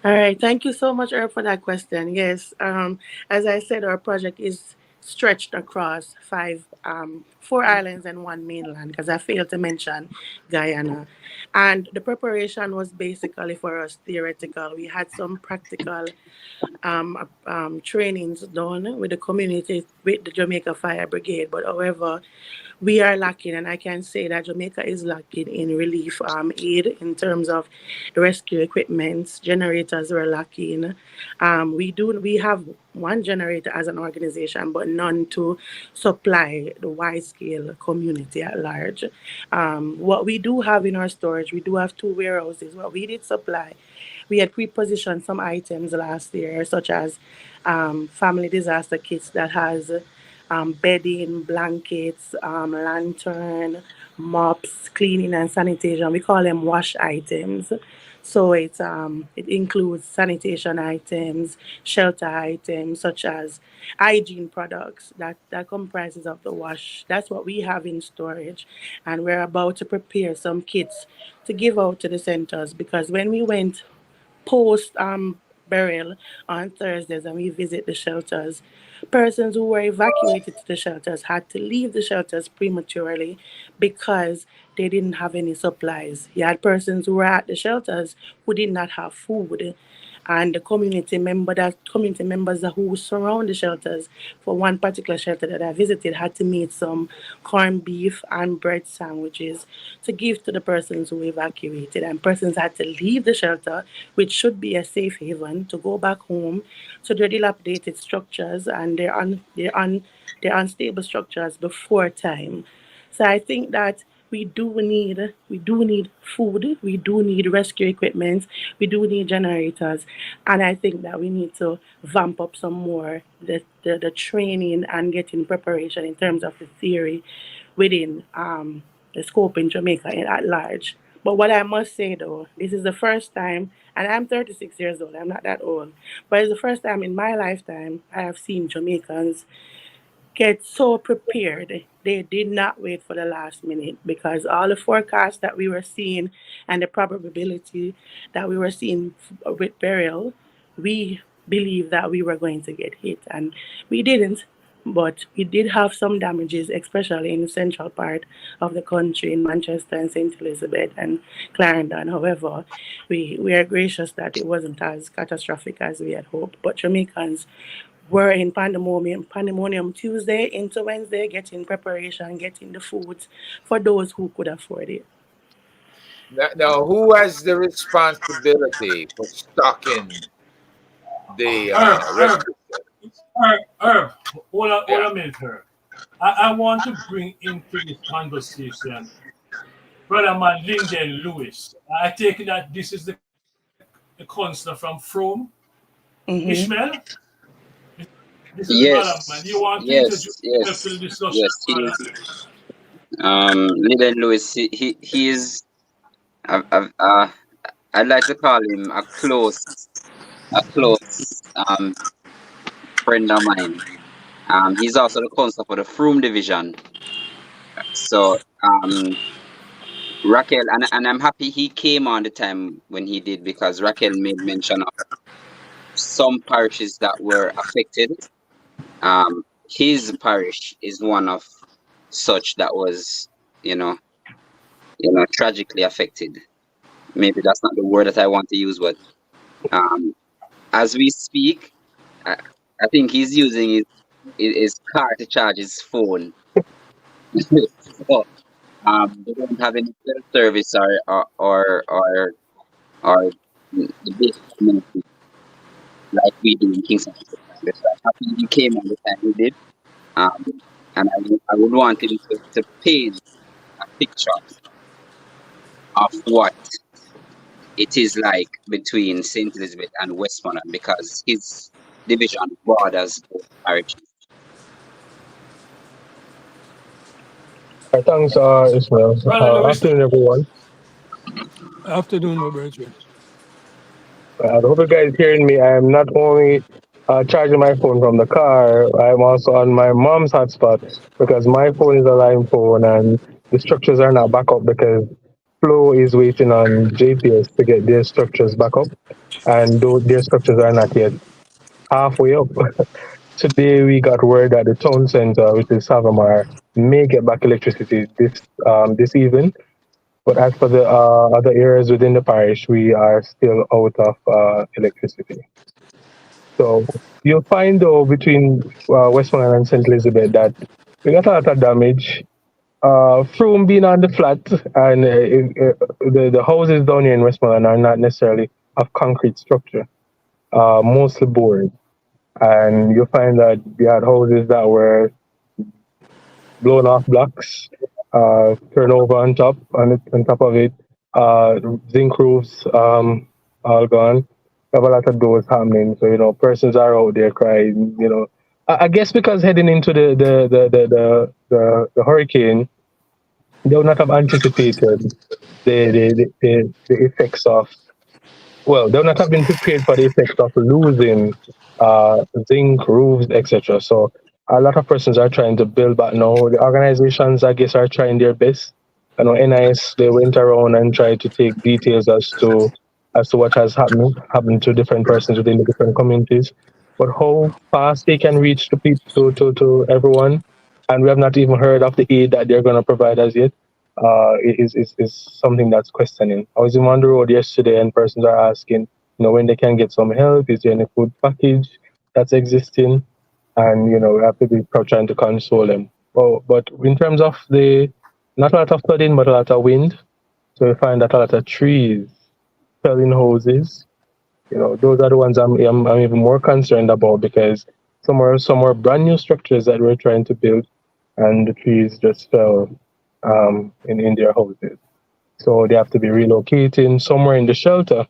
All right. Thank you so much, Earl, for that question. Yes. As I said, our project is stretched across four islands and one mainland, because I failed to mention Guyana. And the preparation was basically for us theoretical. We had some practical trainings done with the community, with the Jamaica Fire Brigade. But however, we are lacking, and I can say that Jamaica is lacking in relief aid in terms of rescue equipment. Generators were lacking. We have one generator as an organization, but none to supply the wide scale community at large. What we do have in our storage, we do have two warehouses. What we did supply, we had pre-positioned some items last year, such as family disaster kits that has bedding, blankets, lantern, mops, cleaning and sanitation. We call them wash items. So it includes sanitation items, shelter items, such as hygiene products that comprises of the wash. That's what we have in storage, and we're about to prepare some kits to give out to the centers, because when we went post burial on Thursdays and we visit the shelters, persons who were evacuated to the shelters had to leave the shelters prematurely because they didn't have any supplies. You had persons who were at the shelters who did not have food, and the community members who surround the shelters, for one particular shelter that I visited, had to make some corned beef and bread sandwiches to give to the persons who evacuated, and persons had to leave the shelter, which should be a safe haven, to go back home to their dilapidated structures and their unstable structures before time. So I think that we do need food, we do need rescue equipment, we do need generators, and I think that we need to vamp up some more the training and getting preparation in terms of the theory within the scope in Jamaica at large. But what I must say though, this is the first time, and I'm 36 years old, I'm not that old, but it's the first time in my lifetime I have seen Jamaicans get so prepared. They did not wait for the last minute, because all the forecasts that we were seeing and the probability that we were seeing with burial, we believed that we were going to get hit, and we didn't. But we did have some damages, especially in the central part of the country, in Manchester and St. Elizabeth and Clarendon. However, we are gracious that it wasn't as catastrophic as we had hoped. But Jamaicans were in pandemonium Tuesday into Wednesday, getting preparation, getting the foods for those who could afford it. Now, who has the responsibility for stocking the Herb, Herb, register? Herb. Hold Yeah. a minute, Herb. I want to bring into this conversation Brother man Lyndon Lewis. I take it that this is the counselor from Frome, Mm-hmm. Ishmael. This is the brother man. You Yes, want to introduce yes, yourself to the yes, discussion, yes. brother? Leland Lewis. He is. I'd like to call him a close friend of mine. He's also the counselor for the Froome division. So Raquel, and I'm happy he came on the time when he did, because Raquel made mention of some parishes that were affected. His parish is one of such that was, you know, tragically affected. Maybe that's not the word that I want to use, but um, as we speak, I, I think he's using his car to charge his phone. So, they don't have any cell service or the basic amenities like we do in Kingston. So I'm happy he came on the time he did. Um, and I would want him to paint a picture of what it is like between St. Elizabeth and Westmoreland, because his division borders both parishes. Thanks, Ismail. Brother Lewis, Afternoon, everyone. Afternoon, my brethren. I hope you guys hearing me. I am not only charging my phone from the car, I'm also on my mom's hotspot because my phone is a line phone and the structures are not back up because Flow is waiting on JPS to get their structures back up, and their structures are not yet halfway up. Today we got word that the town center, which is Savamar, may get back electricity this evening. But as for the other areas within the parish, we are still out of electricity. So you'll find though between Westmoreland and St. Elizabeth that we got a lot of damage. From being on the flat, and the houses down here in Westmoreland are not necessarily of concrete structure, mostly board. And you'll find that we had houses that were blown off blocks, turnover on top of it, uh, zinc roofs, all gone. We have a lot of those happening. So persons are out there crying. I guess because heading into the hurricane, they would not have anticipated the effects of, well, they would not have been prepared for the effects of losing zinc, roofs, etc. So a lot of persons are trying to build back now. The organizations, I guess, are trying their best. NIS, they went around and tried to take details as to what has happened to different persons within the different communities. But how fast they can reach to people to everyone, and we have not even heard of the aid that they're going to provide as yet. Is something that's questioning. I was on the road yesterday, and persons are asking, when they can get some help. Is there any food package that's existing? And we have to be trying to console them. Well, but in terms of not a lot of flooding, but a lot of wind. So we find that a lot of trees fell in houses. Those are the ones I'm even more concerned about because some are brand new structures that we're trying to build, and the trees just fell in their houses. So they have to be relocating somewhere in the shelter.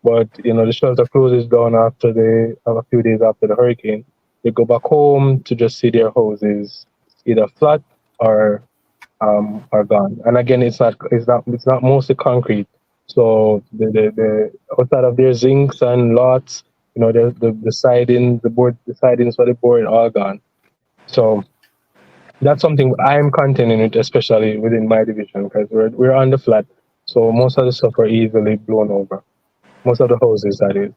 But the shelter closes down after a few days after the hurricane. They go back home to just see their houses either flat or are gone. And again, it's not mostly concrete. So the outside of their zincs and lots, the siding, the sidings for the board all gone. So that's something I'm contending with, especially within my division, because we're on the flat, so most of the stuff are easily blown over. Most of the houses, that is.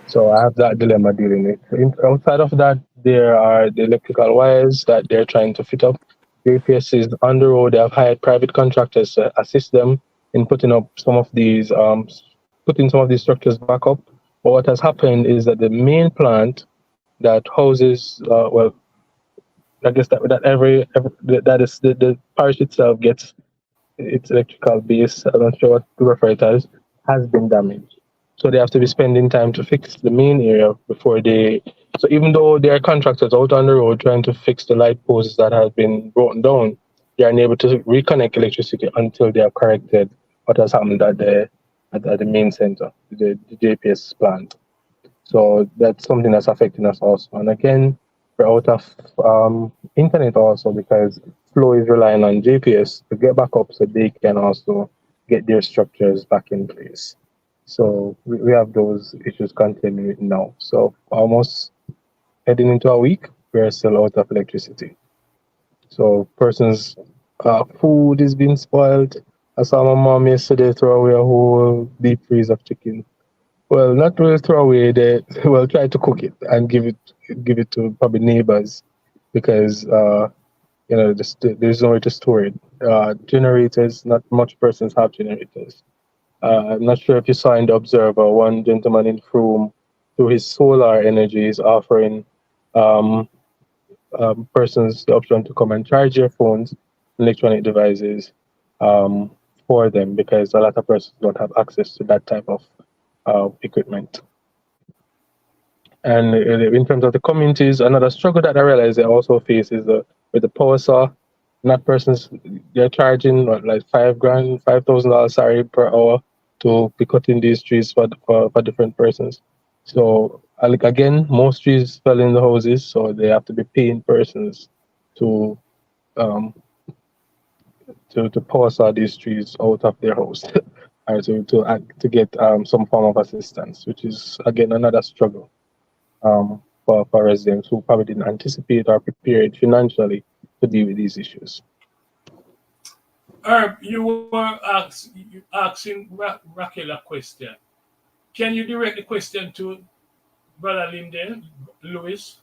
So I have that dilemma dealing with. Outside of that, there are the electrical wires that they're trying to fit up. The APS is on the road. They have hired private contractors to assist them in putting some of these structures back up. But what has happened is that the main plant that houses, I guess that every that is the parish itself gets its electrical base, I'm not sure what to refer it as, has been damaged. So they have to be spending time to fix the main area before they. So even though there are contractors out on the road trying to fix the light posts that have been broken down, they are unable to reconnect electricity until they have corrected what has happened at the main center, the JPS plant. So that's something that's affecting us also. And again, we're out of internet also because Flow is relying on GPS to get back up so they can also get their structures back in place. So we have those issues continuing now. So almost heading into a week, we're still out of electricity. So persons' food is being spoiled. I saw my mom yesterday throw away a whole deep freeze of chicken. Well, not really throw away the well, try to cook it and give it to probably neighbors because there's no way to store it. Generators, not much persons have generators. I'm not sure if you saw in the Observer, one gentleman in Frome, through his solar energy, is offering um, persons the option to come and charge their phones, electronic devices um, for them because a lot of persons don't have access to that type of equipment. And in terms of the communities, another struggle that I realize they also face is with the power saw. Not persons, they're charging like $5,000 sorry per hour to be cutting these trees for different persons. So like again, most trees fell in the houses, so they have to be paying persons to um to power saw these trees out of their house, or to get some form of assistance, which is again another struggle for residents who probably didn't anticipate or prepared financially to deal with these issues. Herb, you were asking Raquel a question. Can you direct the question to Brother Linden, Louis?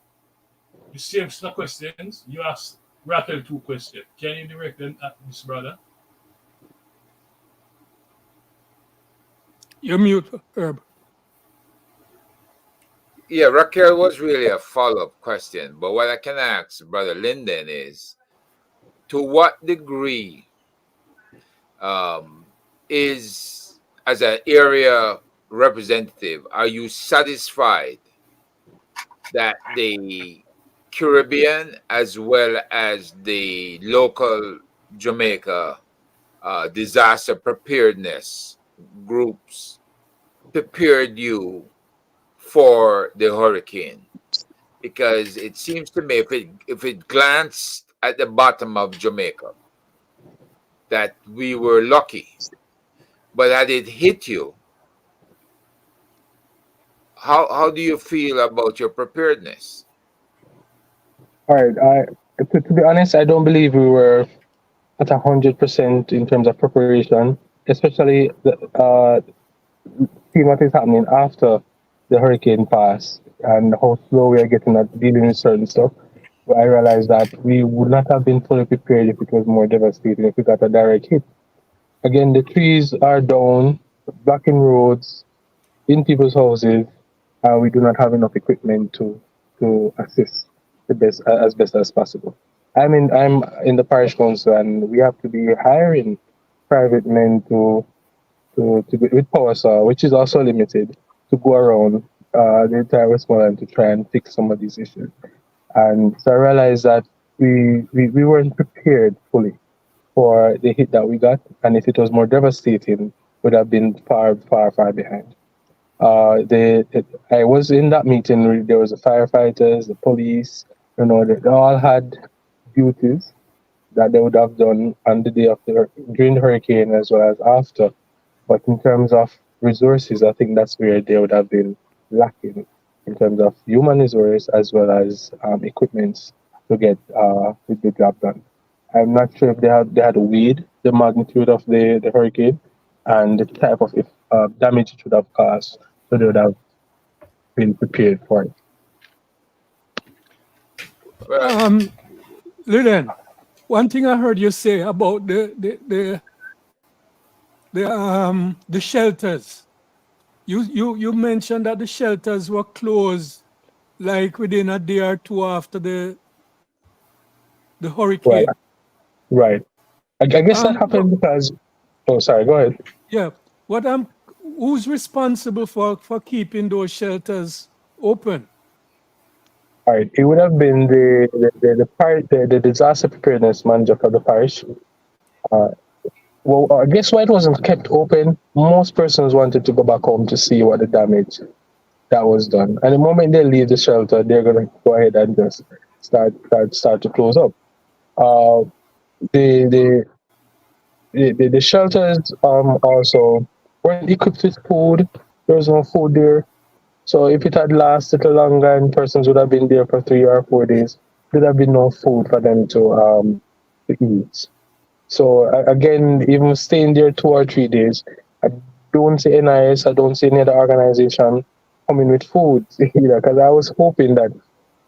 The same questions. You asked Raquel two questions. Can you direct them at this brother? You're mute, Herb. Yeah, Raquel was really a follow-up question, but what I can ask Brother Linden is, to what degree is, as an area representative, are you satisfied that the Caribbean as well as the local Jamaica disaster preparedness groups prepared you for the hurricane? Because it seems to me, if it glanced at the bottom of Jamaica, that we were lucky, but had it hit you, how do you feel about your preparedness? All right, to be honest, I don't believe we were at 100% in terms of preparation, especially seeing what is happening after the hurricane passed and how slow we are getting at dealing with certain stuff. I realized that we would not have been fully prepared if it was more devastating, if we got a direct hit. Again, the trees are down, blocking roads, in people's houses, and we do not have enough equipment to assist the best as best as possible. I'm in the parish council, and we have to be hiring private men to with power saw, which is also limited, to go around the entire Westmoreland to try and fix some of these issues. And so I realized that we weren't prepared fully for the hit that we got, and if it was more devastating, would have been far behind. I was in that meeting where there was the firefighters, the police, they all had duties that they would have done on the day of during the hurricane as well as after. But in terms of resources, I think that's where they would have been lacking in terms of human resource as well as equipment to get the job done. I'm not sure if they had weighed the magnitude of the hurricane and the type of damage it would have caused, so they would have been prepared for it. Linden, one thing I heard you say about the shelters. You mentioned that the shelters were closed like within a day or two after the hurricane. Right. I guess that happened What, because. Oh, sorry. Go ahead. yeah. What who's responsible for keeping those shelters open? All right. It would have been the disaster preparedness manager for the parish. Uh, well, I guess why it wasn't kept open. Most persons wanted to go back home to see what the damage that was done. And the moment they leave the shelter, they're gonna go ahead and just start to close up. Uh, the the the shelters also weren't equipped with food. There was no food there. So if it had lasted longer and persons would have been there for 3 or 4 days, there'd have been no food for them to eat. So again, even staying there 2 or 3 days, I don't see NIS, I don't see any other organization coming with food either. Because I was hoping that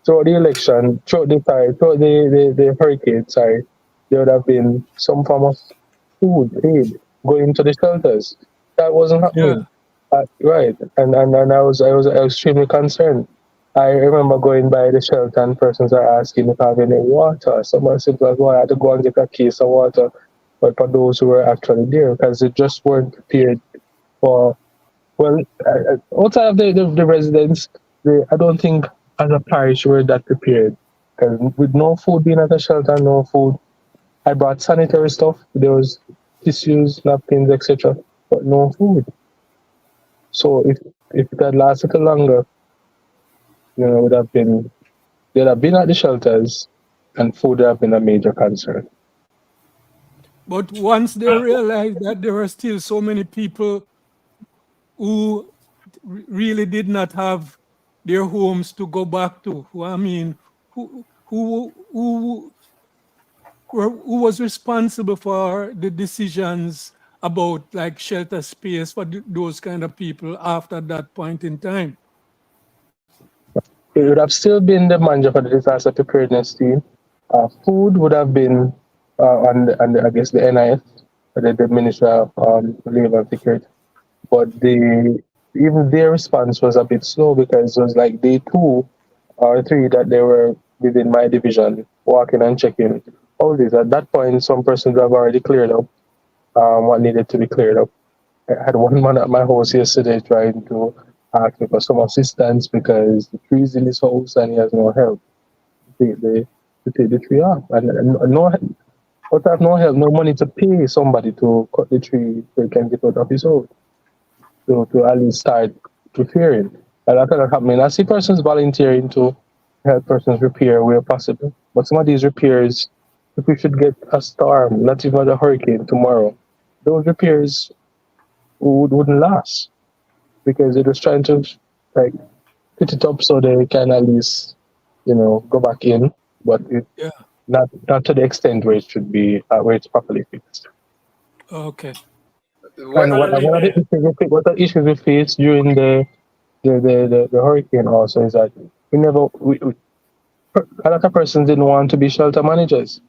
throughout the election, throughout the hurricane, sorry, there would have been some form of food aid going to the shelters. That wasn't Yeah. happening. Right, and I was extremely concerned. I remember going by the shelter and persons are asking if I have any water. Someone said, "Well, I had to go and get a case of water," but for those who were actually there, because they just weren't prepared for. Well, outside of the residents, I don't think as a parish we're that prepared. Because with no food being at the shelter, no food, I brought sanitary stuff. There was tissues, napkins, etc., but no food. So if it had lasted longer, would have been they'd have been at the shelters, and food would have been a major concern. But once they realized that there were still so many people who really did not have their homes to go back to, I mean, who who was responsible for the decisions about like shelter space for those kind of people after that point in time? It would have still been the manager for the disaster preparedness team. Food would have been I guess the NIS, the Ministry of Labor and Security. But even their response was a bit slow because it was like day 2 or 3 that they were within my division walking and checking all this. At that point, some persons have already cleared up what needed to be cleared up. I had one man at my house yesterday trying to ask me for some assistance because the tree's in his house and he has no help to take the tree off. And no, but I have no help, no money to pay somebody to cut the tree so he can get out of his house. To at least start preparing. And that cannot happen. I see persons volunteering to help persons repair where possible. But some of these repairs, if we should get a storm, not even a hurricane tomorrow, those repairs wouldn't last because they're just trying to like put it up so they can at least go back in, but not to the extent where it should be where it's properly fixed. Okay. And what the issues we faced during the hurricane also is that a lot of persons didn't want to be shelter managers.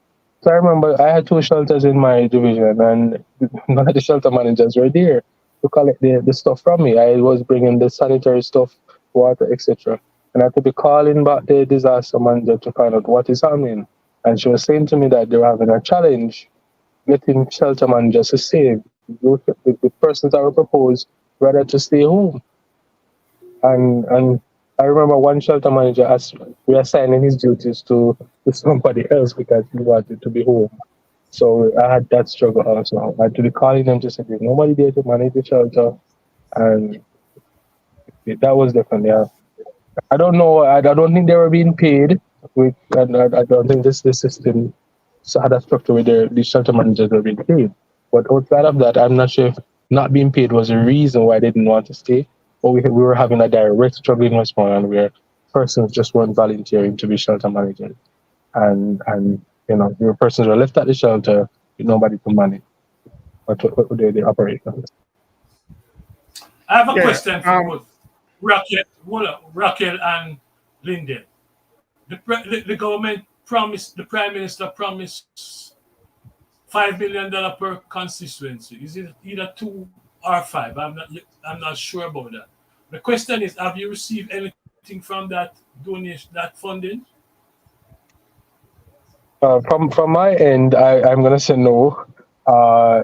So I remember I had 2 shelters in my division, and none of the shelter managers were there to collect the stuff from me. I was bringing the sanitary stuff, water, etc. And I had to be calling back the disaster manager to find out what is happening. And she was saying to me that they were having a challenge getting shelter managers to stay. The persons that were proposed rather to stay home. And I remember one shelter manager reassigning his duties to somebody else because he wanted to be home. So I had that struggle also. I had to be calling them to say there's nobody there to manage the shelter, and that was definitely. I don't know. I don't think they were being paid. And I don't think the system had a structure where the shelter managers were being paid. But outside of that, I'm not sure if not being paid was the reason why they didn't want to stay, or we were having a direct struggling response where persons just weren't volunteering to be shelter managers, and your persons were left at the shelter with nobody to manage or to the operations. I have a Yeah, question for both Raquel and Lyndon. The government promised, the Prime Minister promised $5 million per constituency. Is it either 2 or 5? I'm not sure about that. The question is, have you received anything from that donation, that funding? From my end, I'm gonna say no. Uh,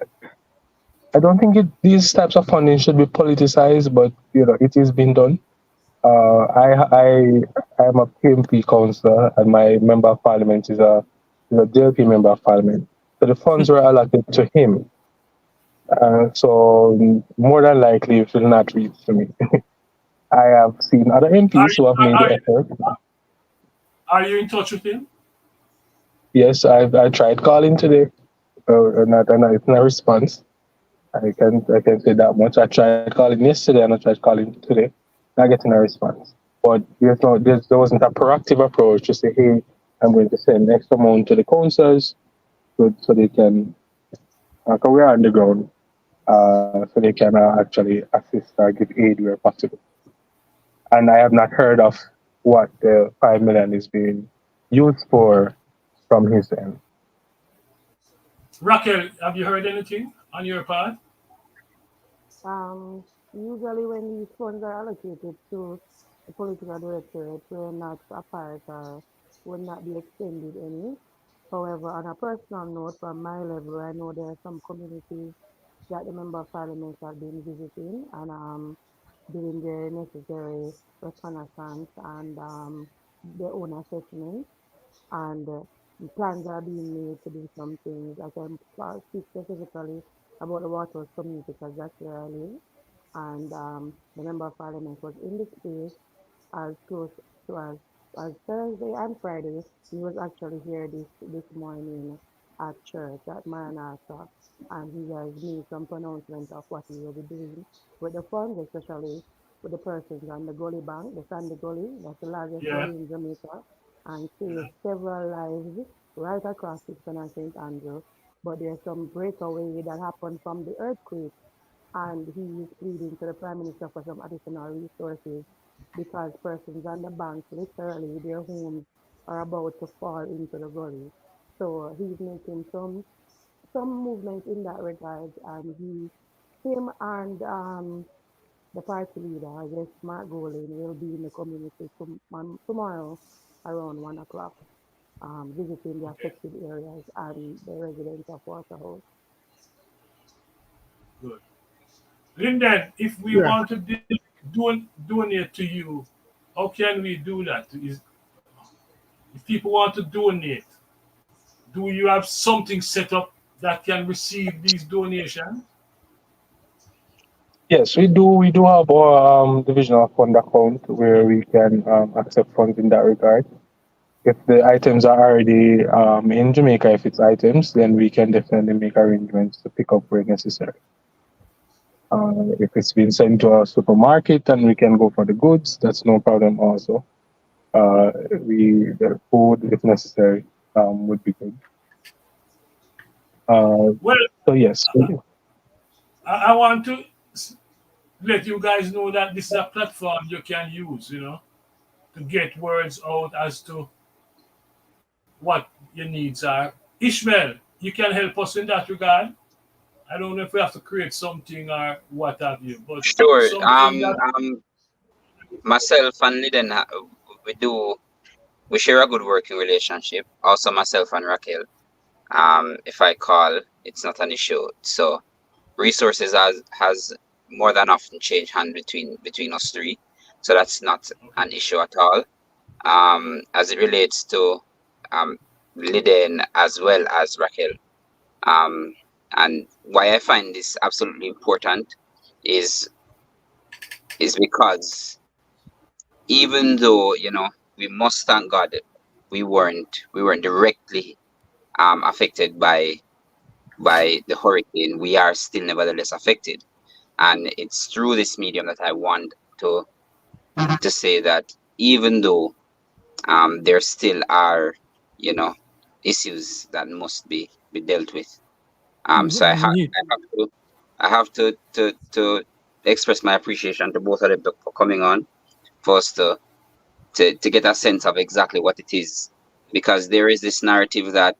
I don't think these types of funding should be politicized, but it is being done. I am a PMP councillor, and my member of parliament is a JLP member of parliament. So the funds were allotted to him. So more than likely, it will not reach to me. I have seen other Are MPs you, who have made the are, effort. are you in touch with him? Yes, I tried calling today, and it's no response. I can say that much. I tried calling yesterday and I tried calling today, not getting a response. But there wasn't a proactive approach to say, hey, I'm going to send X amount to the councils so they can, because we're on the ground, so they can actually assist or give aid where possible. And I have not heard of what the 5 million is being used for from his end. Raquel, have you heard anything on your part? Um, Usually when these funds are allocated to the political directorate, we're not a part or will not be extended any. However, on a personal note, from my level, I know there are some communities that the member of parliament have been visiting and doing their necessary reconnaissance and their own assessment. And plans are being made to do some things. I can speak specifically about the Waterhouse community because that's where I live. And the member of parliament was in the space as close to as Thursday and Friday. He was actually here this morning at church at Maranatha, and he has made some pronouncement of what he will be doing with the funds, especially with the persons on the Gully Bank, the Sandy Gully, that's the largest Yeah. gully in Jamaica, and saved several lives right across Kingston and St. Andrew. But there's some breakaway that happened from the earthquake, and he is pleading to the Prime Minister for some additional resources because persons on the bank, literally, their homes are about to fall into the gully. So he's making some movement in that regard, and him and the party leader, I guess Mark Golin, will be in the community tomorrow around 1 o'clock, visiting the Okay, affected areas and the residents of Waterhouse. good. Linden, if we Yeah. want to donate to you, how can we do that? If people want to donate, do you have something set up that can receive these donations? Yes, we do. We do have our divisional fund account where we can accept funds in that regard. If the items are already in Jamaica, if it's items, then we can definitely make arrangements to pick up where necessary. If it's been sent to a supermarket and we can go for the goods, that's no problem also. The food, if necessary, would be good. Uh, Well, so yes, I want to let you guys know that this is a platform you can use, to get words out as to what your needs are. Ishmael, you can help us in that regard. I don't know if we have to create something or what have you, but Sure. something that Myself and Liden, we do we share a good working relationship. Also, myself and Raquel. If I call, it's not an issue. So resources has more than often changed hand between us three. So that's not an issue at all. As it relates to um Liden as well as Raquel. Um, and why I find this absolutely important is because even though we must thank God we weren't directly affected by the hurricane, we are still nevertheless affected, and it's through this medium that I want to say that even though there still are you know issues that must be dealt with. So I, ha- Need. I have to express my appreciation to both of them for coming on for us to get a sense of exactly what it is, because there is this narrative that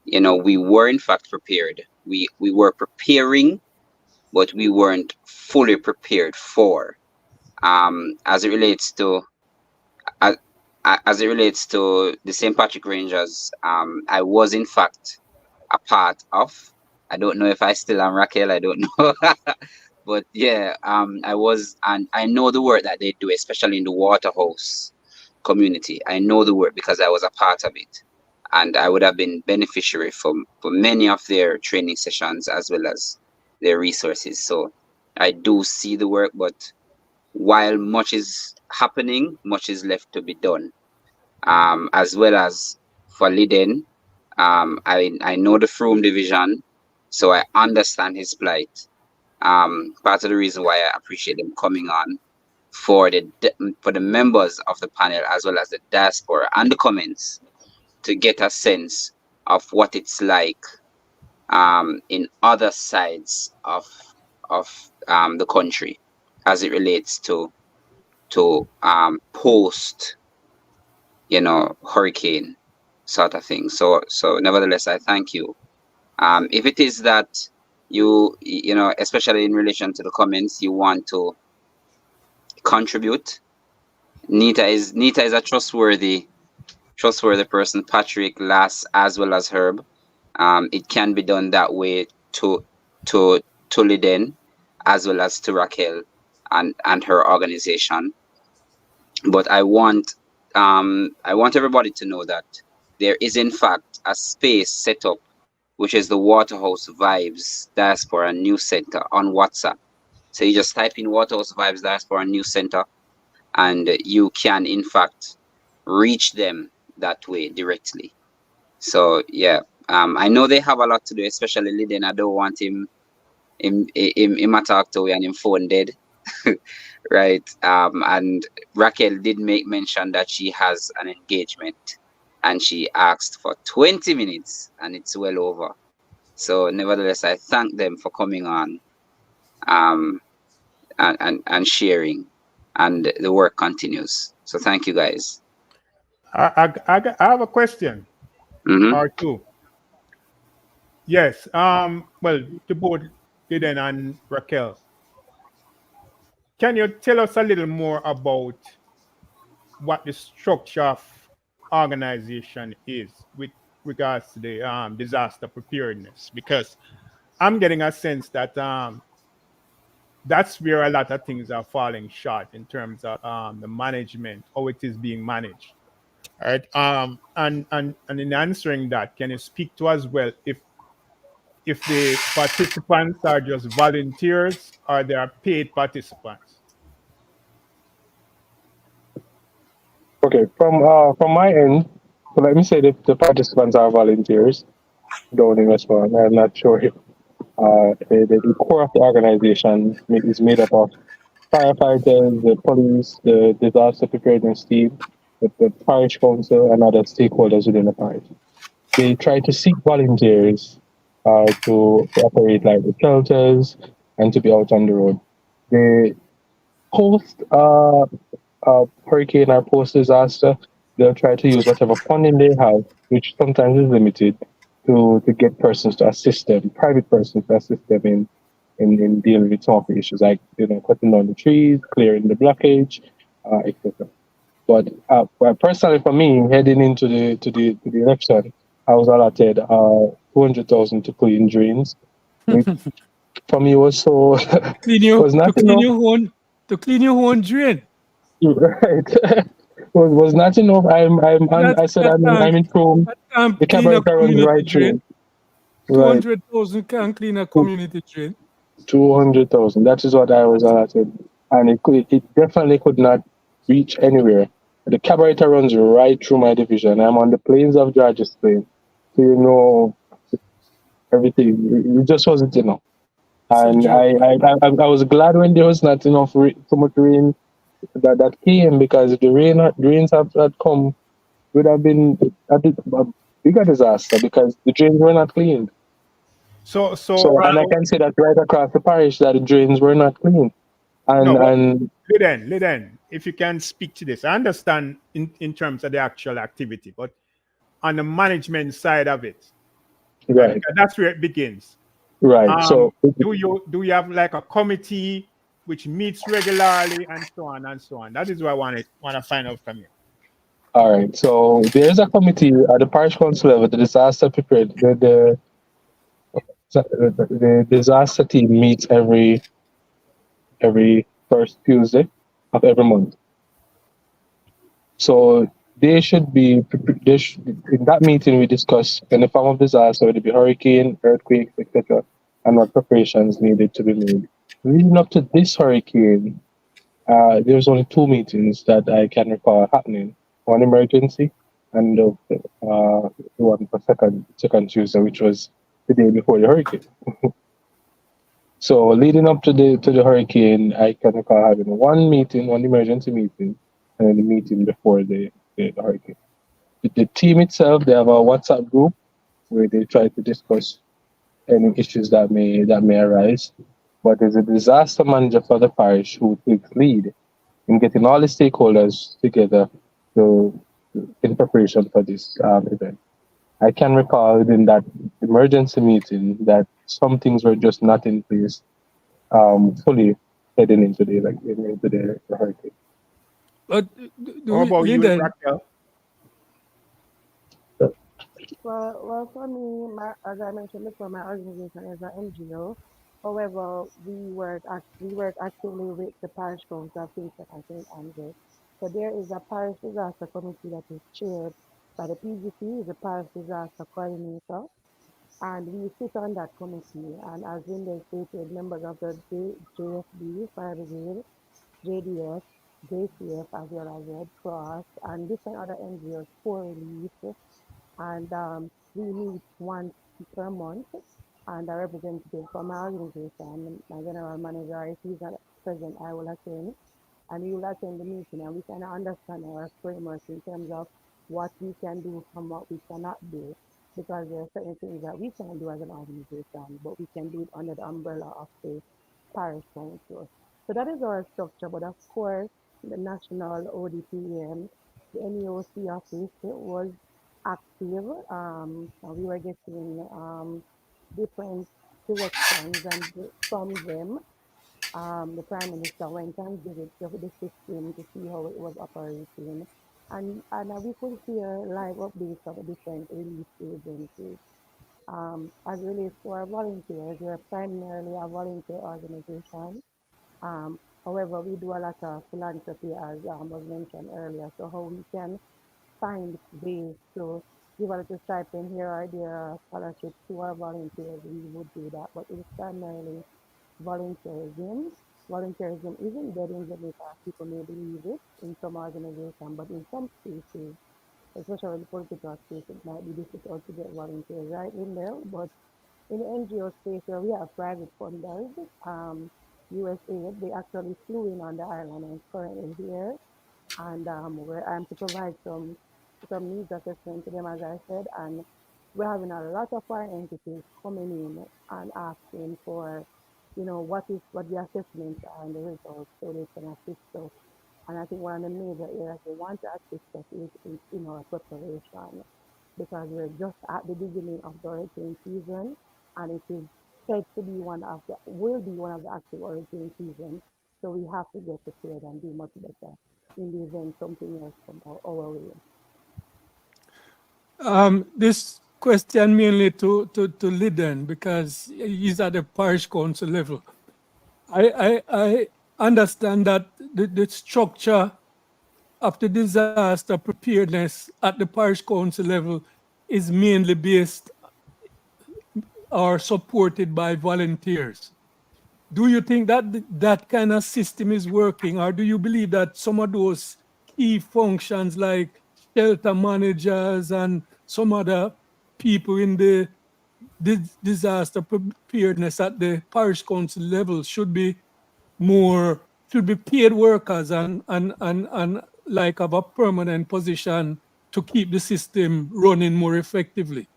we were in fact prepared. We were preparing, but we weren't fully prepared for as it relates to as, as it relates to the St. Patrick Rangers. I was in fact a part of. I don't know if I still am Raquel. I don't know. But yeah, I was, and I know the work that they do, especially in the Waterhouse community. I know the work because I was a part of it, and I would have been beneficiary for many of their training sessions as well as their resources. So I do see the work, but while much is happening, much is left to be done. As well as for Liden, I know the Froome division, so I understand his plight. Part of the reason why I appreciate them coming on for the members of the panel as well as the diaspora and the comments to get a sense of what it's like in other sides of the country as it relates to post hurricane sort of thing. So nevertheless, I thank you. If it is that especially in relation to the comments, you want to contribute, Nita is a trustworthy person. Patrick, Lass, as well as Herb. It can be done that way to Liden, as well as to Raquel and her organization. But I want everybody to know that there is in fact a space set up, which is the Waterhouse Vibes Diaspora News Center on WhatsApp. So you just type in Waterhouse Vibes Diaspora News Center, and you can in fact reach them that way directly. So yeah, I know they have a lot to do, especially Liden. I don't want him talk to and him phone dead. Right. And Raquel did make mention that she has an engagement and she asked for 20 minutes and it's well over. So nevertheless, I thank them for coming on and sharing, and the work continues. So thank you guys. I have a question or two. Yes. Well, to both Eden and Raquel, can you tell us a little more about what the structure of organization is with regards to the disaster preparedness? Because I'm getting a sense that that's where a lot of things are falling short in terms of the management, how it is being managed. All right. And in answering that, can you speak to as well if the participants are just volunteers or they are paid participants? Okay, from my end, so let me say that the participants are volunteers. Don't investment. I'm not sure if the core of the organization is made up of firefighters, the police, the disaster preparedness team, the parish council, and other stakeholders within the parish. They try to seek volunteers to operate like the shelters and to be out on the road. They post hurricane or post disaster, they'll try to use whatever funding they have, which sometimes is limited, to get persons to assist them, private persons to assist them in dealing with some of the issues, like cutting down the trees, clearing the blockage, etc. But well, personally, for me, heading into the election, I was allotted 200,000 to clean drains, which for me was so was not enough. To clean your own drain. Right. was not enough. I said I'm in Chrome. The cabaret runs right through. 200,000 can clean a community drain. 200,000. That is what I was allotted, and it definitely could not reach anywhere. The cabaret runs right through my division. I'm on the plains of Georges Plain, so everything. It just wasn't enough. And I was glad when there was not enough so much rain that came, because if the rains had come, it would have been a bigger disaster because the drains were not cleaned. So and I can say that right across the parish that the drains were not clean. And Liden, if you can speak to this, I understand in terms of the actual activity, but on the management side of it, right? That's where it begins. Right. So do you have like a committee which meets regularly and so on and so on? That is what I want to find out from you. All right. So there is a committee at the parish council level, the disaster prepared. the disaster team meets every first Tuesday of every month. So they should be in that meeting. We discuss any form of disaster, whether it be hurricane, earthquakes, etc., and what preparations needed to be made. Leading up to this hurricane, there's only two meetings that I can recall happening. One emergency, and the one for second Tuesday, which was the day before the hurricane. So leading up to the hurricane, I can recall having one meeting, one emergency meeting, and then the meeting before the hurricane. The team itself, they have a WhatsApp group where they try to discuss any issues that may arise. But there's a disaster manager for the parish who takes lead in getting all the stakeholders together to in preparation for this event. I can recall in that emergency meeting that some things were just not in place fully heading into the hurricane. But How about you, Linden, Raquel? Well, for me, as I mentioned before, my organization is an NGO. However, we work actively with the parish council of Kingston and St. Andrew. So there is a parish disaster committee that is chaired by the PGC, the parish disaster coordinator, and we sit on that committee. And as Linda stated, members of the JFB, Fire Brigade, JDF, JCF, as well as Red Cross, and different other NGOs, Poor Relief, and we meet once per month, and a representative from my organization, my general manager, if he's not present, I will attend, and we will attend the meeting, and we kind of understand our framework in terms of what we can do and what we cannot do, because there are certain things that we can do as an organization, but we can do it under the umbrella of the parish council. So that is our structure, but of course, the national ODPM, the NEOC office was active. And we were getting different directions, and from them, the prime minister went and visited the system to see how it was operating, and we could hear live updates of the different relief agencies. As it relates to our volunteers, we're primarily a volunteer organization. However, we do a lot of philanthropy, as was mentioned earlier. So how we can find ways to give a little stipend here or there, scholarships to our volunteers, we would do that. But it's primarily volunteerism. Volunteerism isn't dead in Jamaica. People may believe it in some organizations, but in some spaces, especially the political space, it might be difficult to get volunteers right in there. But in the NGO space where we have private funders, USAID, they actually flew in on the island and is currently here, and where I'm to provide some needs assessment to them, as I said, and we're having a lot of our entities coming in and asking for, what the assessments are and the results, so they can assist us. And I think one of the major areas they want to assist us is in our preparation, because we're just at the beginning of the hurricane season, and it is said to be will be one of the active hurricane seasons. So we have to get prepared and do much better in the event something else comes our way. this question mainly to Linden, because he's at the parish council level. I understand that the structure of the disaster preparedness at the parish council level is mainly based or supported by volunteers. Do you think that that kind of system is working, or do you believe that some of those key functions like shelter managers and some other people in the disaster preparedness at the parish council level should be paid workers and like have a permanent position to keep the system running more effectively?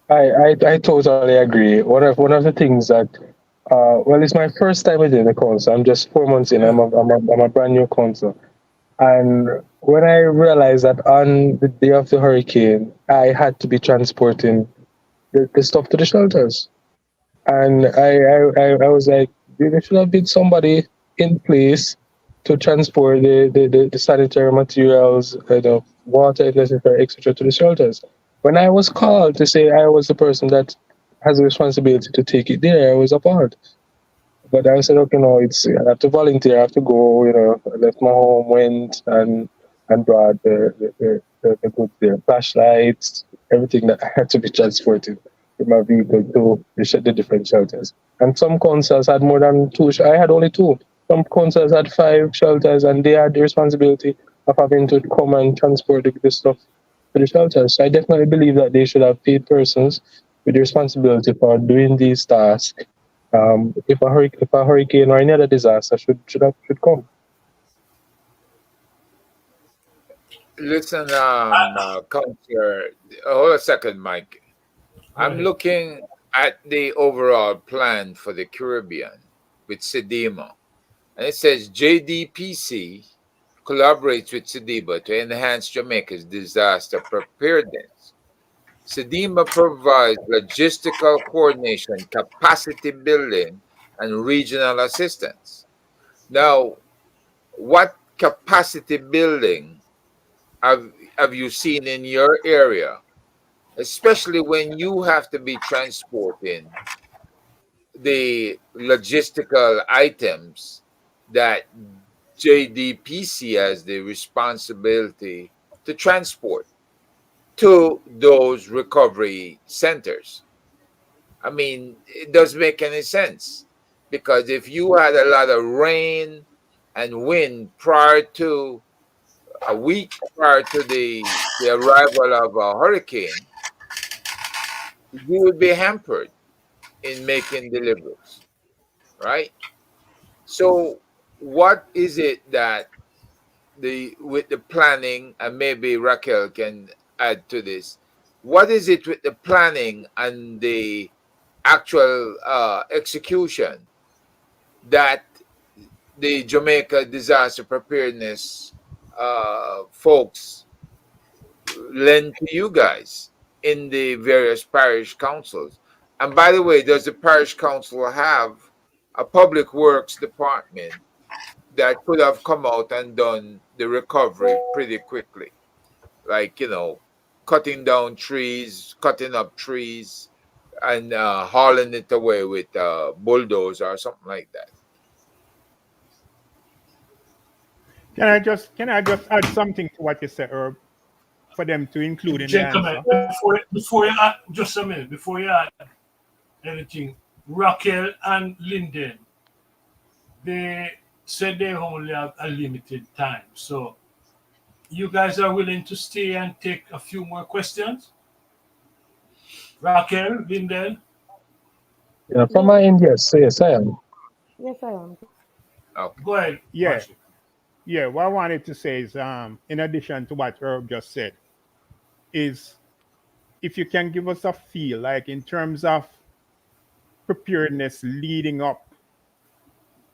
I totally agree. One of the things that well, it's my first time within the council. I'm just 4 months in. Yeah. I'm a brand new council, and when I realized that on the day of the hurricane, I had to be transporting the stuff to the shelters, and I was like, there should have been somebody in place to transport the sanitary materials, water if necessary, etc., to the shelters. When I was called to say I was the person that has a responsibility to take it there. I was appalled. But I said, okay, no, it's I have to volunteer. I have to go. I left my home, went and brought the goods there, flashlights, everything that had to be transported in my vehicle to the different shelters. And some councils had more than two. I had only two. Some councils had five shelters, and they had the responsibility of having to come and transport the stuff to the shelters. So I definitely believe that they should have paid persons with the responsibility for doing these tasks if a hurricane or any other disaster should come. Listen, Counselor, hold a second, Mike. I'm Right. looking at the overall plan for the Caribbean with SEDIMA, and it says JDPC collaborates with SEDIMA to enhance Jamaica's disaster preparedness. SEDIMA provides logistical coordination, capacity building, and regional assistance. Now, what capacity building have you seen in your area, especially when you have to be transporting the logistical items that JDPC has the responsibility to transport to those recovery centers? I mean, it doesn't make any sense because if you had a lot of rain and wind prior to a week prior to the arrival of a hurricane, you would be hampered in making deliveries, right? So, what is it that the with the planning, and maybe Raquel can add to this? What is it with the planning and the actual execution that the Jamaica disaster preparedness folks lend to you guys in the various parish councils? And by the way, does the parish council have a public works department that could have come out and done the recovery pretty quickly? Like, cutting down trees, cutting up trees, and hauling it away with bulldozer or something like that. Can I just add something to what you said, Herb, for them to include in the Gentlemen, answer? before you add, just a minute, before you add anything, Raquel and Linden, they said they only have a limited time. So you guys are willing to stay and take a few more questions? Raquel, Linden? Yeah, from Yes, my end, yes, I am. yes, I am. Okay. Go ahead, Yeah, Patrick. yeah. What I wanted to say is, in addition to what Herb just said, is if you can give us a feel, like in terms of preparedness leading up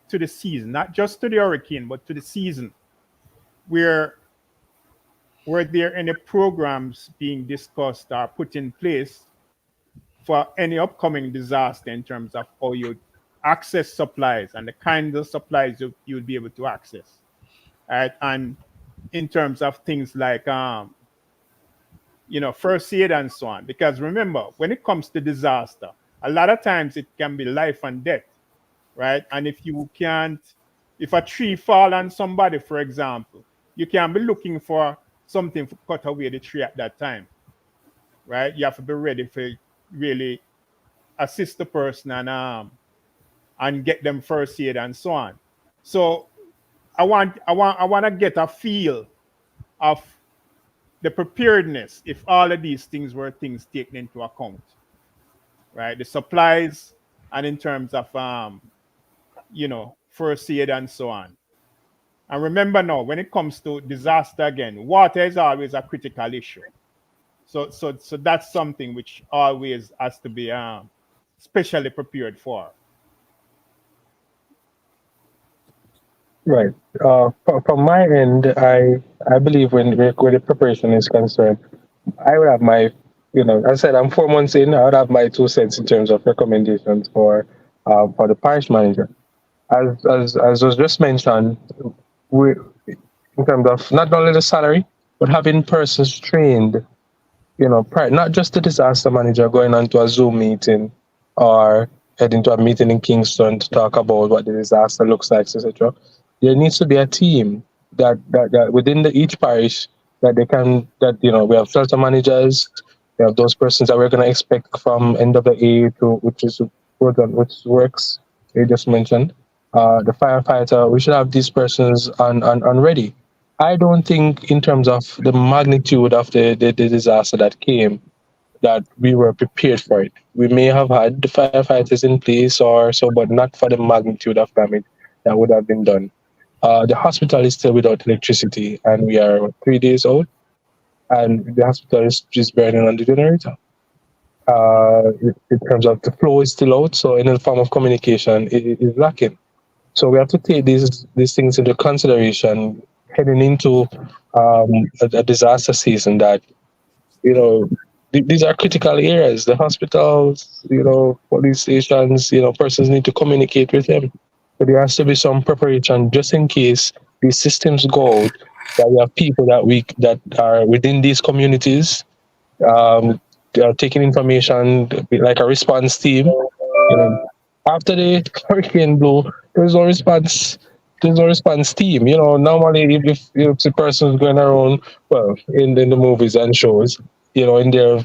to the season, not just to the hurricane, but to the season, where were there any programs being discussed or put in place for any upcoming disaster in terms of how you access supplies and the kinds of supplies you would be able to access, right? And in terms of things like first aid and so on. Because remember, when it comes to disaster, a lot of times it can be life and death, right? And if a tree fall on somebody, for example, you can be looking for something to cut away the tree at that time, right? You have to be ready for really assist the person and get them first aid and so on. So I want to get a feel of the preparedness if all of these things were things taken into account, right? The supplies and in terms of first aid and so on. And remember now, when it comes to disaster again, water is always a critical issue. So that's something which always has to be specially prepared for. Right. From my end, I believe when the preparation is concerned, I would have I said I'm 4 months in. I would have my 2 cents in terms of recommendations for the parish manager. As was just mentioned, we in terms of not only the salary but having persons trained not just the disaster manager going onto a Zoom meeting or heading to a meeting in Kingston to talk about what the disaster looks like, etc. There needs to be a team that within each parish that they can that we have shelter managers, we have those persons that we're going to expect from NWA to which works they just mentioned, the firefighter. We should have these persons on ready. I don't think, in terms of the magnitude of the disaster that came, that we were prepared for it. We may have had the firefighters in place or so, but not for the magnitude of damage that would have been done. The hospital is still without electricity, and we are 3 days old, and the hospital is burning on the generator. In terms of the flow is still out, so any form of communication is lacking. So we have to take these things into consideration heading into a disaster season. That these are critical areas. The hospitals, police stations, persons need to communicate with them. So there has to be some preparation just in case these systems go out. That we have people that are within these communities, they are taking information like a response team. You know, After the hurricane blew, there's no response. There's no response team. Normally if the person's going around, well, in the movies and shows, in their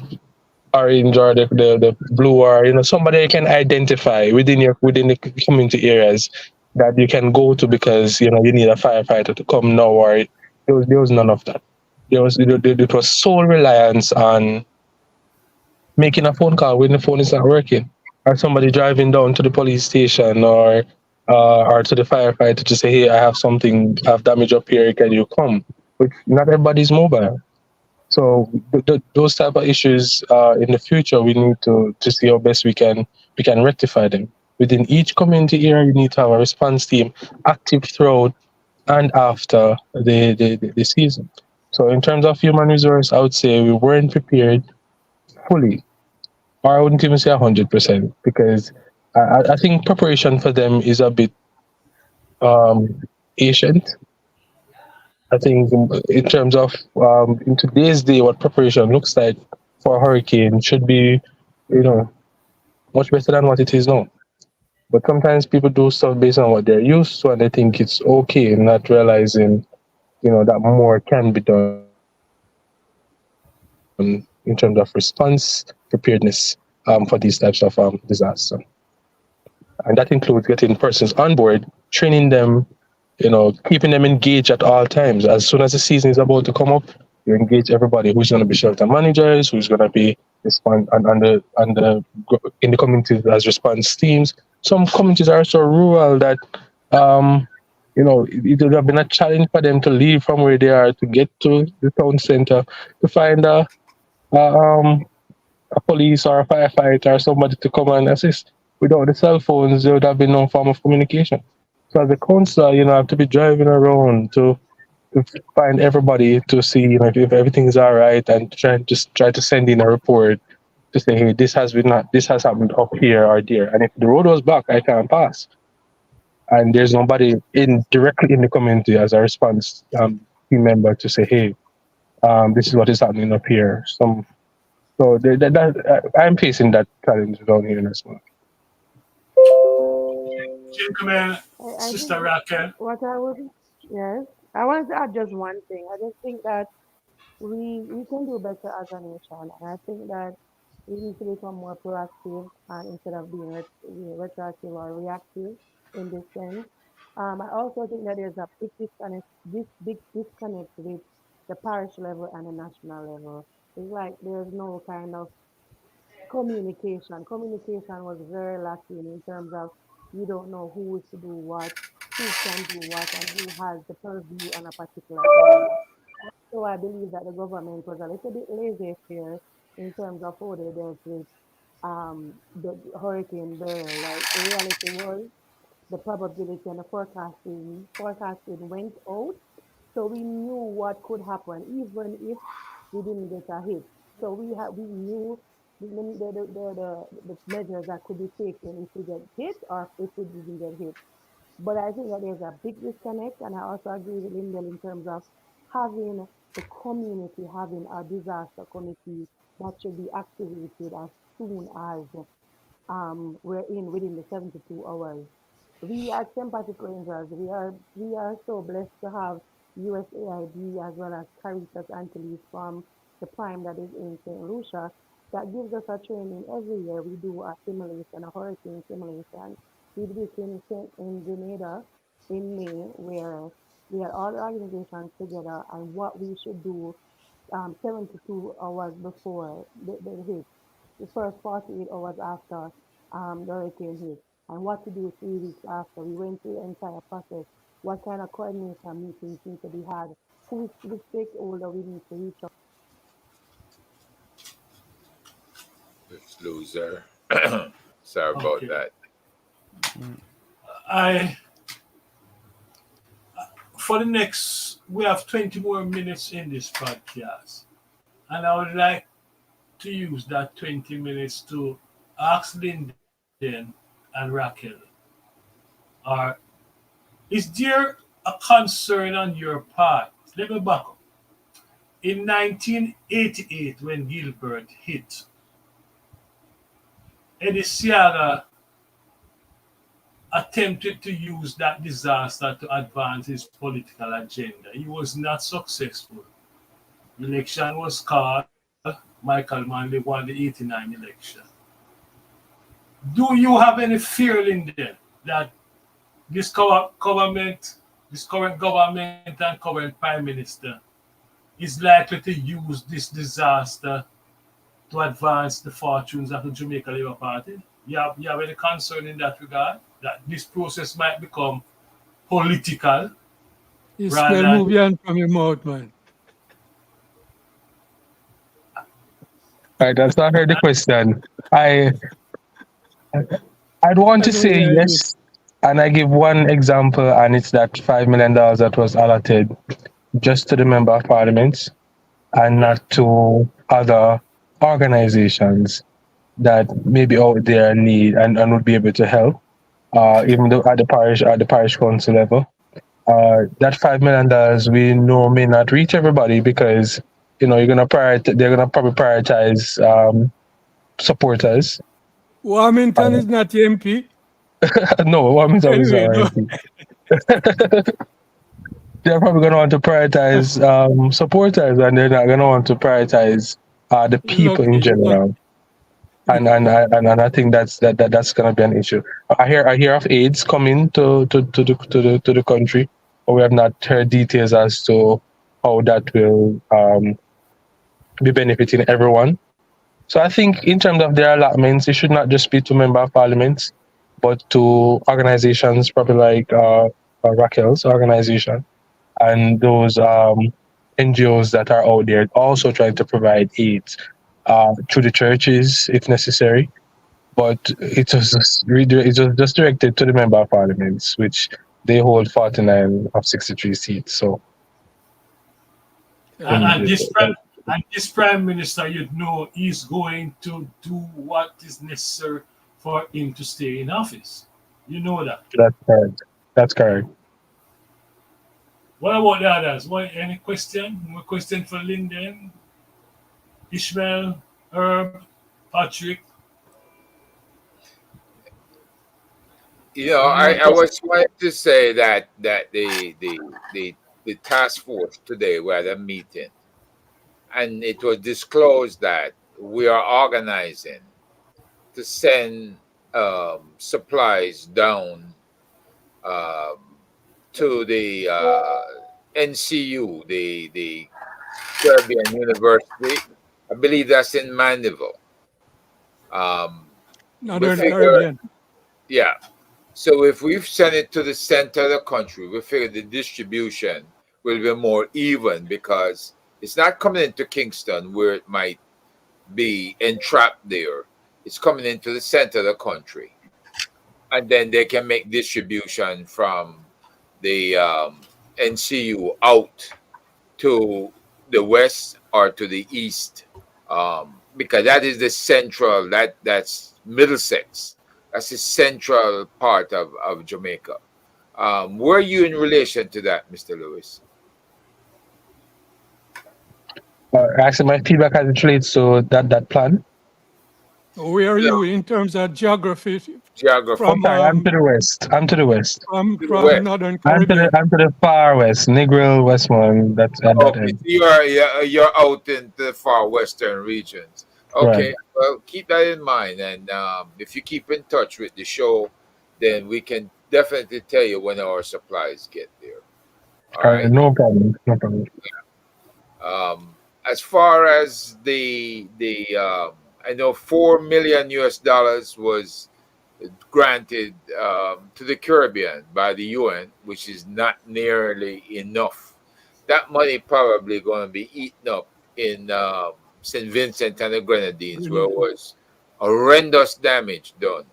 orange or the blue, or somebody you can identify within the community areas that you can go to, because you need a firefighter to come now, or there was none of that. It was sole reliance on making a phone call when the phone is not working, or somebody driving down to the police station, or to the firefighter to say, hey, I have damage up here, can you come? Which not everybody's mobile. So those type of issues, in the future, we need to see how best we can rectify them. Within each community area, you need to have a response team active throughout and after the season. So in terms of human resource, I would say we weren't prepared fully, or I wouldn't even say 100%, because I think preparation for them is a bit ancient. I think in terms of in today's day, what preparation looks like for a hurricane should be, you know, much better than what it is now. But sometimes people do stuff based on what they're used to, and they think it's okay, not realizing, that more can be done in terms of response, preparedness, for these types of disaster. And that includes getting persons on board, training them, keeping them engaged at all times. As soon as the season is about to come up, you engage everybody who's going to be shelter managers, who's going to be respond in the communities as response teams. Some communities are so rural that um, it would have been a challenge for them to leave from where they are to get to the town center to find a, um, a police or a firefighter or somebody to come and assist. Without the cell phones, there would have been no form of communication. So as a counselor, I have to be driving around to find everybody to see, if everything is all right, and try to send in a report to say, hey, this has happened up here or there. And if the road was blocked, I can't pass. And there's nobody in directly in the community as a response team member to say, hey, this is what is happening up here. I'm facing that challenge down here as well. Gentlemen, I think Sister Raquel. what I would, yes, I wanted to add just one thing. I just think that we can do better as a nation, and I think that we need to become more proactive instead of being retroactive or reactive in this sense. I also think that there's a big disconnect with the parish level and the national level. It's like there's no kind of communication. Communication was very lacking in terms of you don't know who is to do what, who can do what, and who has the purview on a particular area. So I believe that the government was a little bit laissez-faire in terms of how they dealt with the Hurricane Beryl. Like the reality was the probability and the forecasting went out, so we knew what could happen even if we didn't get a hit. So we knew the measures that could be taken if we get hit or if we didn't get hit. But I think that there's a big disconnect, and I also agree with Lyndon in terms of having the community having a disaster committee that should be activated as soon as we're in within the 72 hours. We as Sympathetic Rangers, we are so blessed to have USAID as well as Caritas Antilles from the prime that is in St. Lucia that gives us a training every year. We do a simulation, a hurricane simulation. We did it in Grenada in May where we had all the organizations together and what we should do 72 hours before the hit, the first 48 hours after the hurricane hit, and what to do 3 weeks after. We went through the entire process. What kind of coordination meetings need to be had? Who is the stakeholder we need to reach out? Let's lose her. Sorry about Okay. that. I for the next we have 20 more minutes in this podcast. And I would like to use that 20 minutes to ask Linden and Raquel, are is there a concern on your part? Let me back up. In 1988, when Gilbert hit, Eddie Seaga attempted to use that disaster to advance his political agenda. He was not successful. Election was called. Michael Manley won the 89 election. Do you have any feeling then that this government, this current government and current prime minister is likely to use this disaster to advance the fortunes of the Jamaica Labour Party? You have any concern in that regard? That this process might become political You rather smell than movie on from your mouth, man. Right, that's not heard the question. I I'd want I to know say you're in it. yes, and I give one example, and it's that $5 million that was allotted just to the member of parliaments and yeah. not to other organizations that may be out there in need and would be able to help. Even though at the parish council level, that $5 million we know may not reach everybody because they're gonna probably prioritize supporters. Warmington is not the MP. No, what means is Anyway, our no. MP. They're probably going to want to prioritize supporters, and they're not going to want to prioritize the people in Lucky. general. And I think that's going to be an issue. I hear of AIDS coming to the country, but we have not heard details as to how that will be benefiting everyone. So I think in terms of their allotments, it should not just be to member of parliaments, but to organizations probably like Raquel's organization and those NGOs that are out there also trying to provide aid through the churches if necessary. But it was just directed to the member of parliaments, which they hold 49 of 63 seats. So And, Yeah. and this prime and this prime minister, is going to do what is necessary for him to stay in office. You know that. that's correct. That's correct. What about the others? Any question? More question for Linden, Ishmael, Herb, Patrick? You know, Any I, more I questions? was going to say that the task force today we had a meeting, and it was disclosed that we are organizing to send supplies down um, to the NCU, the Caribbean University. I believe that's in Mandeville. Um, we Northern figure, Caribbean. yeah. So if we've sent it to the center of the country, we figure the distribution will be more even because it's not coming into Kingston where it might be entrapped there. It's coming into the center of the country. And then they can make distribution from the NCU out to the west or to the east, because that is the central, that's Middlesex. That's the central part of Jamaica. Were you in relation to that, Mr. Lewis? Asking my feedback as it relates to that plan. Where are No, you in terms of geography geography. from Okay, I'm to the west. I'm to the west. To the from west. Northern Caribbean? I'm to the far west, Negril, Westmoreland. That's at that Okay, so end. you're out in the far western regions. Right. Okay, well, keep that in mind, and if you keep in touch with the show, then we can definitely tell you when our supplies get there. All All right. right. No problem. No problem. As far as I know 4 million US dollars was granted to the Caribbean by the UN, which is not nearly enough. That money probably going to be eaten up in St. Vincent and the Grenadines, where was horrendous damage done.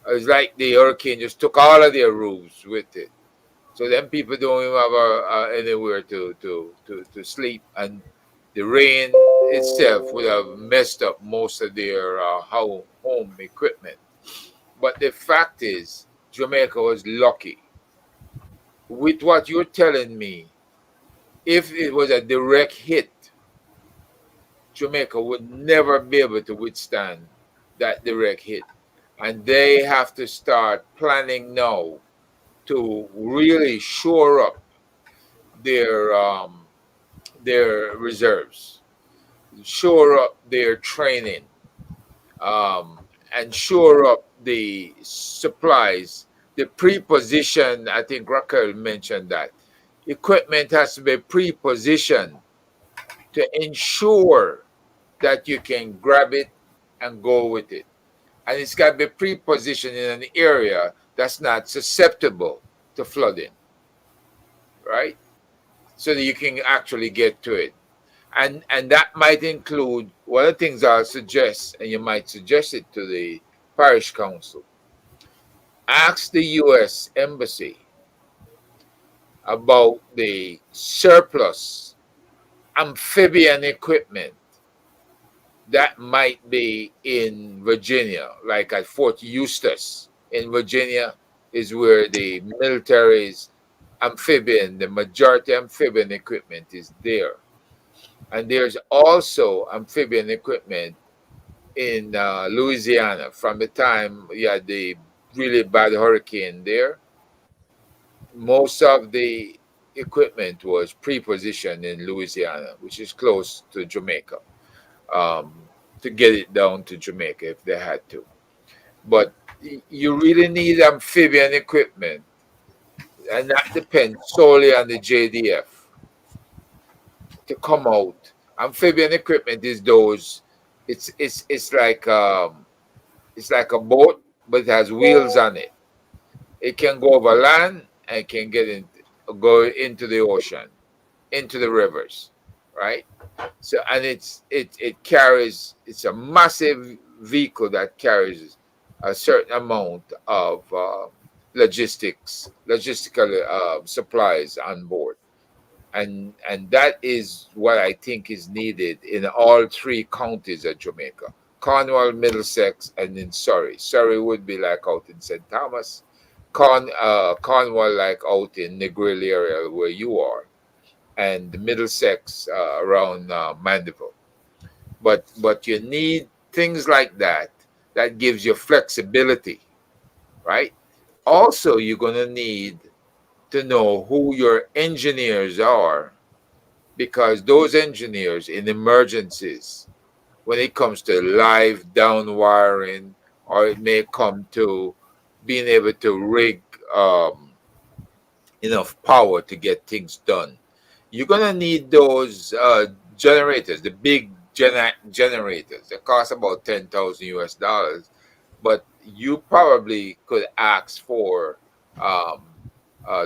It's like the hurricane just took all of their roofs with it. So then people don't even have anywhere to sleep, and the rain itself would have messed up most of their home equipment. But the fact is, Jamaica was lucky with what you're telling me. If it was a direct hit, Jamaica would never be able to withstand that direct hit, and they have to start planning now to really shore up their um, their reserves, shore up their training, and shore up the supplies, the pre-position. I think Raquel mentioned that equipment has to be pre-positioned to ensure that you can grab it and go with it. And it's got to be pre-positioned in an area that's not susceptible to flooding, right? So that you can actually get to it. And that might include one of the things I'll suggest, and you might suggest it to the parish council. Ask the U.S. Embassy about the surplus amphibian equipment that might be in Virginia, like at Fort Eustis in Virginia, is where the military's the majority amphibian equipment is there. And there's also amphibian equipment in Louisiana from the time you had the really bad hurricane there. Most of the equipment was pre-positioned in Louisiana, which is close to Jamaica, to get it down to Jamaica if they had to. But you really need amphibian equipment, and that depends solely on the JDF to come out. Amphibian equipment is those. It's like a boat, but it has wheels on it. It can go over land and can go into the ocean, into the rivers, right? So and it carries. It's a massive vehicle that carries a certain amount of logistical supplies on board, and that is what I think is needed in all three counties of Jamaica: Cornwall, Middlesex, and in Surrey. Surrey would be like out in St. Thomas, Cornwall like out in Negril area where you are, and the Middlesex around Mandeville. But you need things like that that gives you flexibility, right? Also, you're gonna need to know who your engineers are, because those engineers in emergencies, when it comes to live down wiring, or it may come to being able to rig enough power to get things done, you're gonna need those generators, the big generators. They cost about 10,000 US dollars, but you probably could ask for um,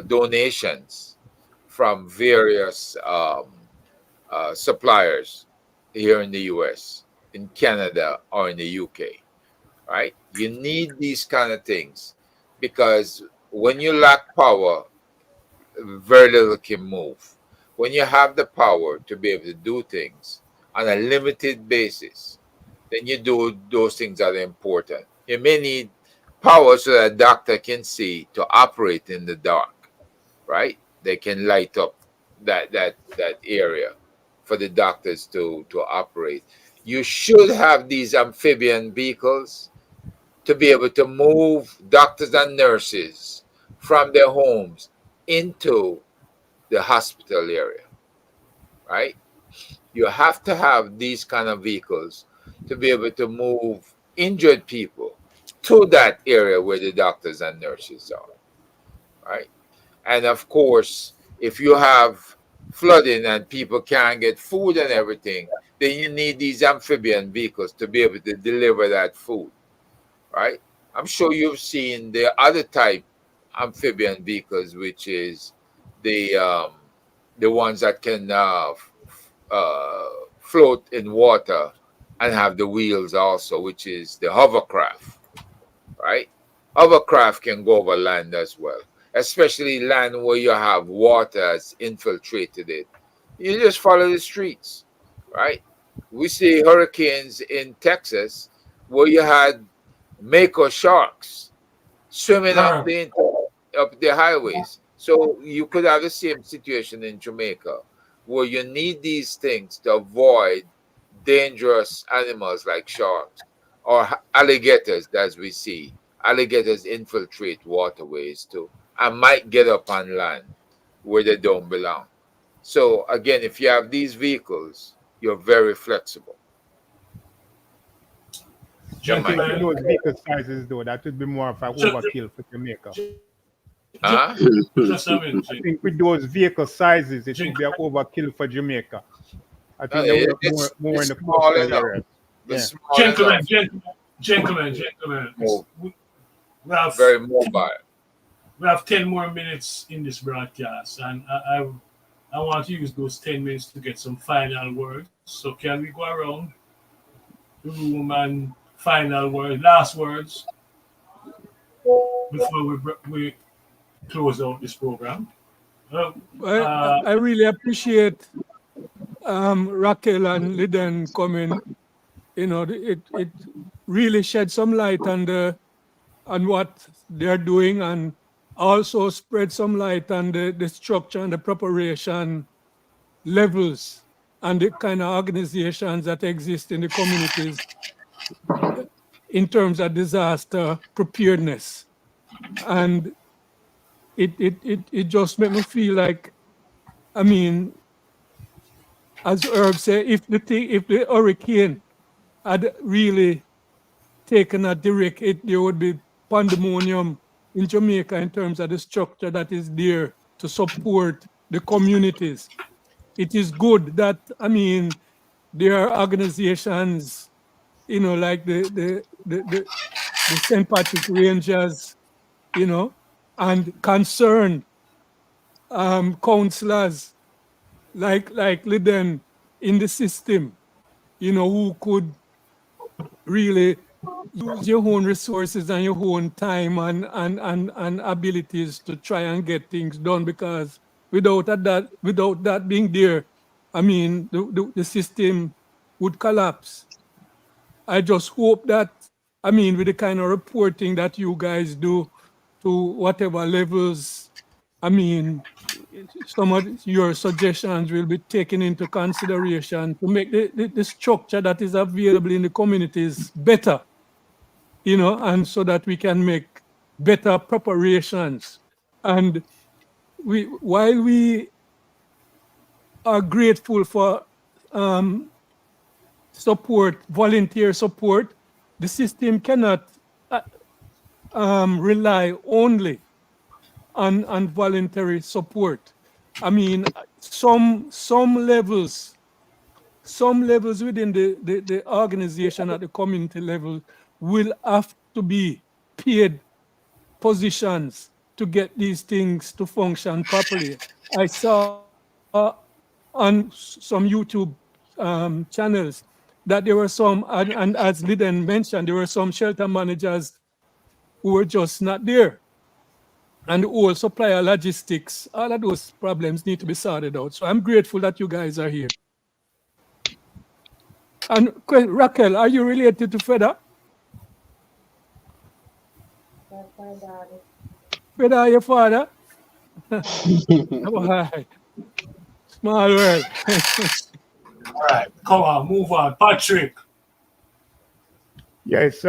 donations from various suppliers here in the US, in Canada, or in the UK, right? You need these kind of things because when you lack power, very little can move. When you have the power to be able to do things on a limited basis, then you do those things that are important. You may need power so that a doctor can see to operate in the dark, right? They can light up that area for the doctors to operate. You should have these amphibian vehicles to be able to move doctors and nurses from their homes into the hospital area, right? You have to have these kind of vehicles to be able to move injured people to that area where the doctors and nurses are, right? And of course, if you have flooding and people can't get food and everything, then you need these amphibian vehicles to be able to deliver that food, right? I'm sure you've seen the other type amphibian vehicles, which is the um, the ones that can float in water and have the wheels also, which is the hovercraft, right? Hovercraft can go over land as well, especially land where you have water has infiltrated it. You just follow the streets, right? We see hurricanes in Texas where you had mako sharks swimming Herb, up the highways. So you could have the same situation in Jamaica, where you need these things to avoid dangerous animals like sharks or alligators, as we see. Alligators infiltrate waterways too and might get up on land where they don't belong. So again, if you have these vehicles, you're very flexible. I think gentlemen, with those vehicle sizes, though, that would be more of an ju- overkill for Jamaica. ju- Huh? just a minute, I think with those vehicle sizes, it would Jink, be an overkill for Jamaica. I No, think they work more in it's the small coastal enough. areas. It's Yeah. small gentlemen, enough. gentlemen. Move. We have Very mobile. we have 10 more minutes in this broadcast, and I want to use those 10 minutes to get some final words. So can we go around the room and final word, last words before we close out this program? Uh, I really appreciate Raquel and Liden coming. It really shed some light on what they're doing, and also spread some light on the structure and the preparation levels and the kind of organizations that exist in the communities in terms of disaster preparedness. And it just made me feel like, I mean, as Herb said, if the hurricane had really taken a direct hit, there would be pandemonium in Jamaica in terms of the structure that is there to support the communities. It is good that, I mean, there are organizations, like the St. Patrick Rangers, and concerned counselors like Liden in the system, who could really use your own resources and your own time and abilities to try and get things done, because without that being there, I mean, the system would collapse. I just hope that, I mean, with the kind of reporting that you guys do to whatever levels, I mean, some of your suggestions will be taken into consideration to make the structure that is available in the communities better, and so that we can make better preparations. And while we are grateful for support, volunteer support, the system cannot uh, rely only on voluntary support. I mean, some levels within the organization at the community level will have to be paid positions to get these things to function properly. I saw on some YouTube channels that there were some, and as Liden mentioned, there were some shelter managers who were just not there. And the whole supplier logistics, all of those problems need to be sorted out. So I'm grateful that you guys are here. And Raquel, are you related to Feda? That's my daughter. Feda, your father? Why? Small world. All right, come on, move on. Patrick. Yes,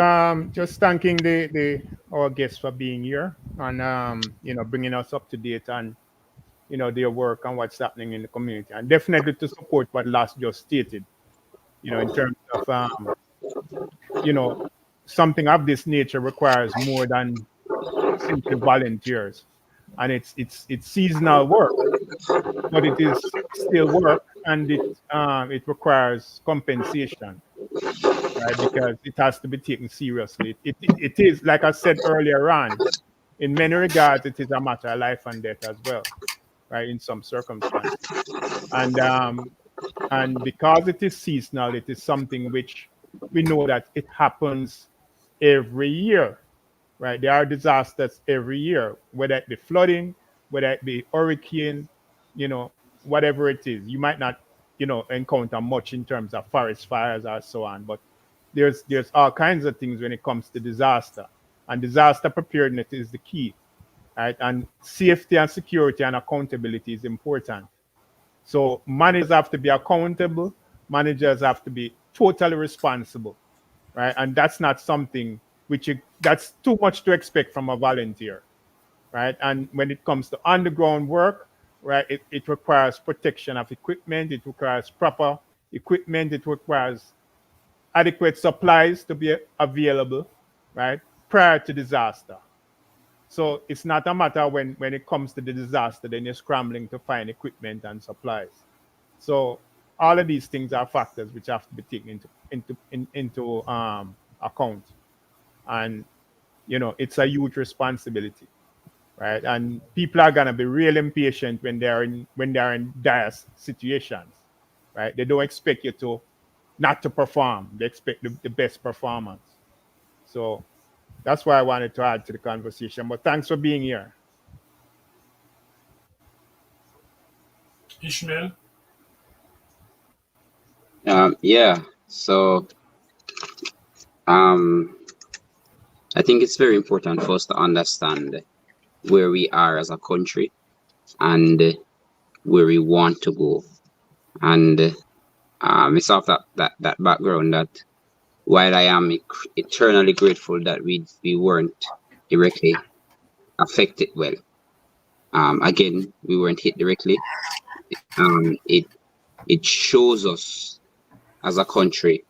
just thanking the our guests for being here and bringing us up to date on their work and what's happening in the community, and definitely to support what Last just stated. In terms of you know something of this nature requires more than simply volunteers, and it's seasonal work, but it is still work, and it requires compensation, right? Because it has to be taken seriously. It is, like I said earlier on, in many regards, it is a matter of life and death as well, right? In some circumstances, and because it is seasonal, it is something which we know that it happens every year, right? There are disasters every year, whether it be flooding, whether it be hurricane, whatever it is. You might not, encounter much in terms of forest fires or so on, but there's all kinds of things when it comes to disaster, and disaster preparedness is the key, right? And safety and security and accountability is important. So managers have to be accountable. Managers have to be totally responsible, right? And that's not something that's too much to expect from a volunteer, right? And when it comes to underground work, right, it requires protection of equipment. It requires proper equipment. It requires adequate supplies to be available, right, prior to disaster. So it's not a matter when it comes to the disaster, then you're scrambling to find equipment and supplies. So all of these things are factors which have to be taken into account, and it's a huge responsibility, right? And people are gonna be real impatient when they're in dire situations, right? They don't expect you to not to perform. They expect the best performance. So that's why I wanted to add to the conversation. But thanks for being here. Ishmael. Yeah. So um, I think it's very important for us to understand where we are as a country and where we want to go. And it's off that background that while I am eternally grateful that we weren't directly affected, well, again, we weren't hit directly. It shows us as a country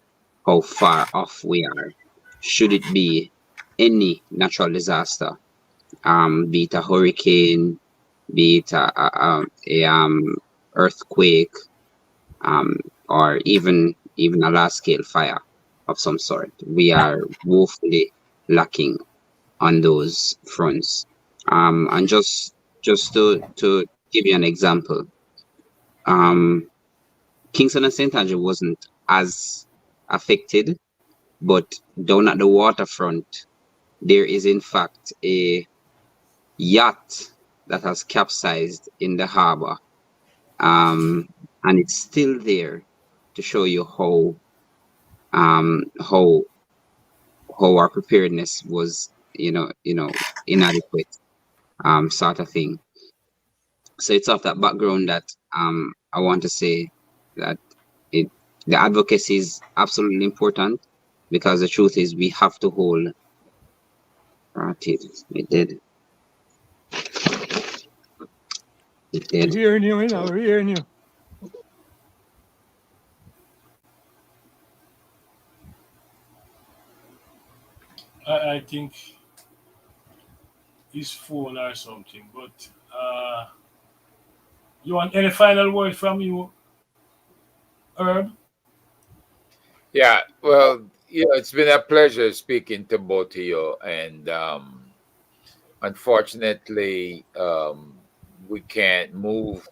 how far off we are. Should it be any natural disaster, be it a hurricane, be it a earthquake, um, or even a large scale fire of some sort, we are woefully lacking on those fronts. And just to give you an example, um, Kingston and St. Andrew wasn't as affected, but down at the waterfront, there is in fact a yacht that has capsized in the harbor, and it's still there to show you um, how how our preparedness was, inadequate, sort of thing. So it's off that background that I want to say that it the advocacy is absolutely important, because the truth is we have to hold. It did. It We're did. hearing you, we're hearing you. I think his phone or something. But you want any final word from you, Herb? Yeah, well, it's been a pleasure speaking to both of you, and unfortunately, we can't move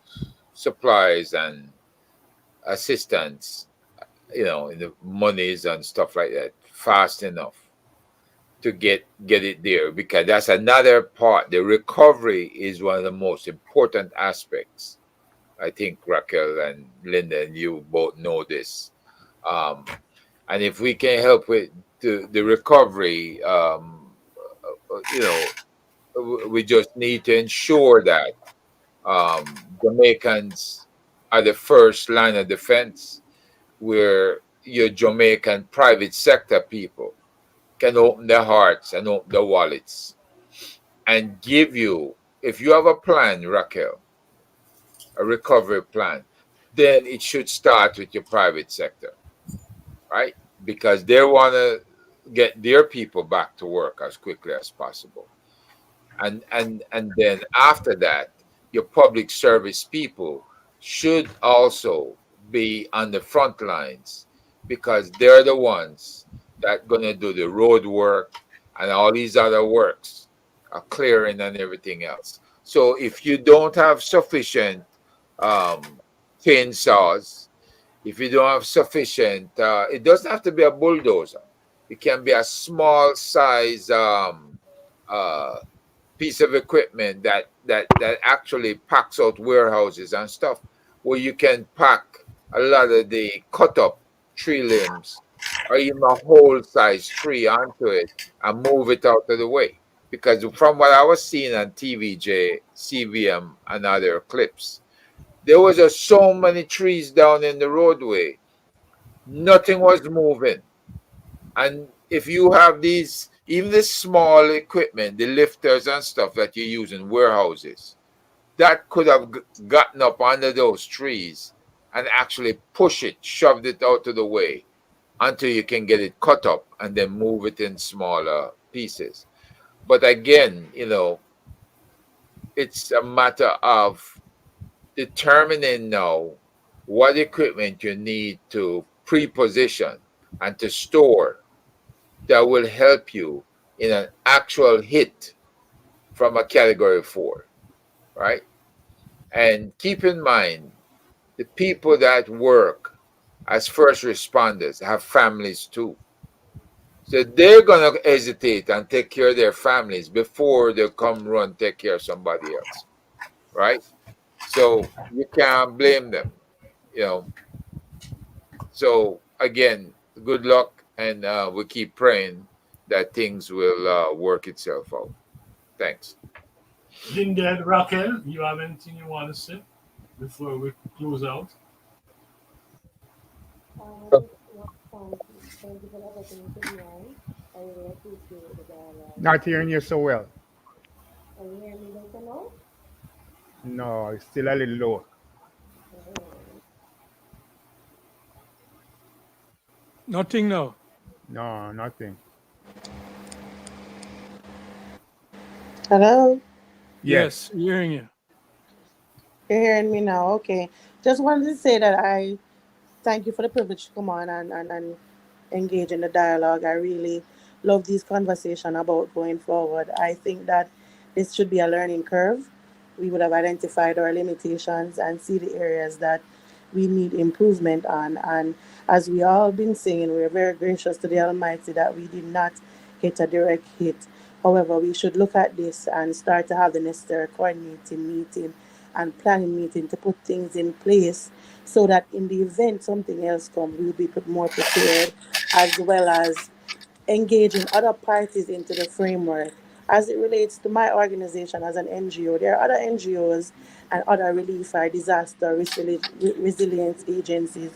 supplies and assistance, in the monies and stuff like that fast enough to get it there, because that's another part. The recovery is one of the most important aspects. I think Raquel and Linda and you both know this. Um, and if we can help with the recovery, we just need to ensure that Jamaicans are the first line of defense. where your Jamaican private sector people can open their hearts and open their wallets and give you, if you have a plan, Raquel, a recovery plan, then it should start with your private sector, right? Because they want to get their people back to work as quickly as possible. And then after that, your public service people should also be on the front lines, because they're the ones that gonna do the road work and all these other works, clearing and everything else. So if you don't have sufficient um, chainsaws, if you don't have sufficient, it doesn't have to be a bulldozer. It can be a small size uh, piece of equipment that actually packs out warehouses and stuff, where you can pack a lot of the cut up tree limbs or even a whole size tree onto it and move it out of the way. Because from what I was seeing on TVJ, CVM, and other clips, there was just so many trees down in the roadway, nothing was moving. And if you have these, even the small equipment, the lifters and stuff that you use in warehouses, that could have gotten up under those trees and actually push it, shoved it out of the way until you can get it cut up and then move it in smaller pieces. But again, it's a matter of determining now what equipment you need to pre-position and to store that will help you in an actual hit from a category 4, right? And keep in mind, the people that work as first responders have families too. So they're going to hesitate and take care of their families before they come run take care of somebody else, right? So you can't blame them, you know. So again, good luck, and we keep praying that things will work itself out. Thanks. Linden, Raquel, you have anything you want to say before we close out? No, thank you for the opportunity to be on. I really appreciate the dialogue. Not hearing you so well. Are you hearing me better now? No, it's still a little low. Oh, Nothing now. No, nothing. Hello? Yes. Yes, hearing you. You're hearing me now? Okay. Just wanted to say that I thank you for the privilege to come on and engage in the dialogue. I really love these conversations about going forward. I think that this should be a learning curve. We would have identified our limitations and see the areas that we need improvement on. And as we all been saying, we're very gracious to the Almighty that we did not get a direct hit. However, we should look at this and start to have the necessary coordinating meeting and planning meeting to put things in place so that in the event something else comes, we'll be more prepared, as well as engaging other parties into the framework. As it relates to my organization as an NGO, there are other NGOs and other relief or disaster resilience agencies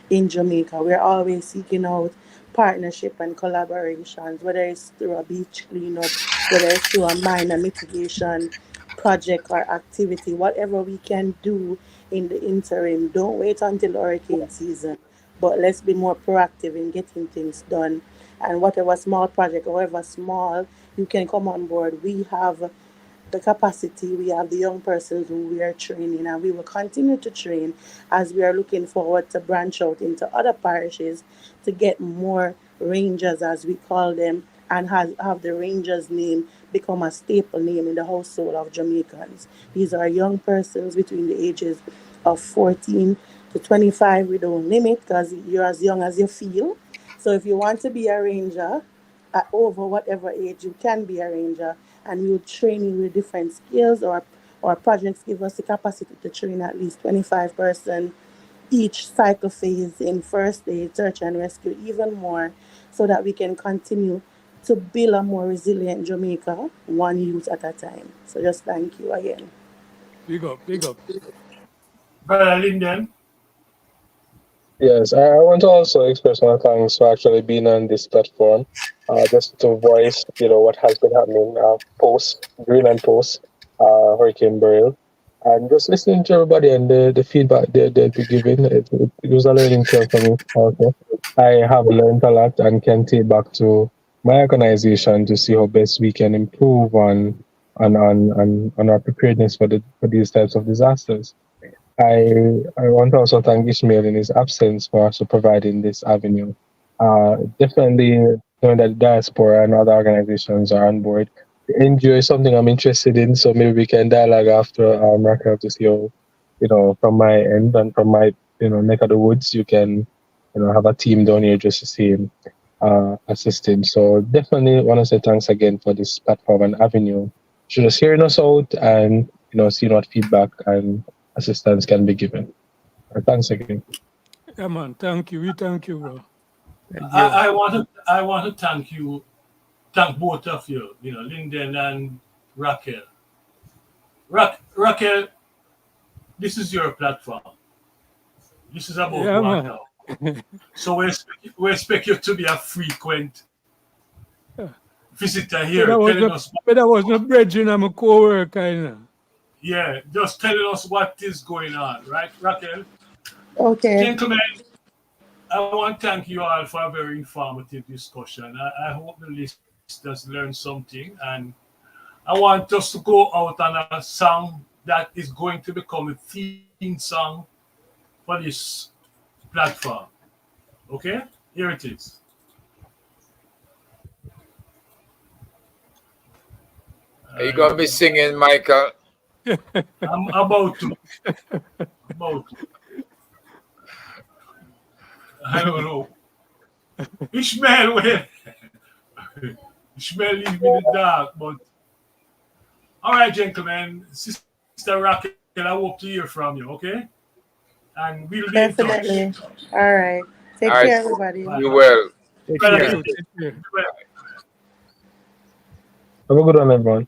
in Jamaica. We're always seeking out partnership and collaborations, whether it's through a beach cleanup, whether it's through a minor mitigation project or activity, whatever we can do in the interim. Don't wait until hurricane season, but let's be more proactive in getting things done. And whatever small project, however small, you can come on board. We have the capacity, we have the young persons who we are training, and we will continue to train as we are looking forward to branch out into other parishes to get more rangers, as we call them, and have the rangers name become a staple name in the household of Jamaicans. These are young persons between the ages of 14 to 25. We don't limit because you're as young as you feel. So if you want to be a ranger, over whatever age you can be a ranger, and we will train you with different skills, or projects give us the capacity to train at least 25% each cycle phase in first aid, search and rescue, even more, so that we can continue to build a more resilient Jamaica, one youth at a time. So just thank you again. Big up, big up. Brother Linden, Yes, I want to also express my thanks for actually being on this platform, just to voice, what has been happening post Greenland post Hurricane Beryl, and just listening to everybody and the feedback they've been giving. It was a learning curve for me also. I have learned a lot and can take back to my organization to see how best we can improve on our preparedness for these types of disasters. I want to also thank Ishmael in his absence for also providing this avenue. Definitely knowing that diaspora and other organizations are on board. The NGO is something I'm interested in, so maybe we can dialogue after Mark to see how, from my end and from my, neck of the woods, you can, have a team down here just to see him, assist him. So definitely want to say thanks again for this platform and avenue. So just hearing us out and, seeing what feedback and assistance can be given. Thanks again. Yeah, man. Thank you. We thank you, bro. Thank you. I want to thank both of you, Lyndon and Raquel. Raquel, this is your platform. This is about Yeah, man. Waterhouse. So we expect you to be a frequent visitor here, telling us, But I was not bridging. I'm a co-worker, yeah, just telling us what is going on, right, Raquel? Okay. Gentlemen, I want to thank you all for a very informative discussion. I hope the listeners learned something, and I want us to go out on a song that is going to become a theme song for this platform. Okay? Here it is. Are you gonna be singing, Michael? I'm about to. About to. I don't know. Ishmael, well, Ishmael leave me in the dark, but all right, gentlemen, Sister Raquel, I hope to hear from you, okay? And we'll be in touch. Definitely. All right. All Take right, care, everybody. you well. Take Well, Thank care. you. Take care. well. Have a good one, everyone.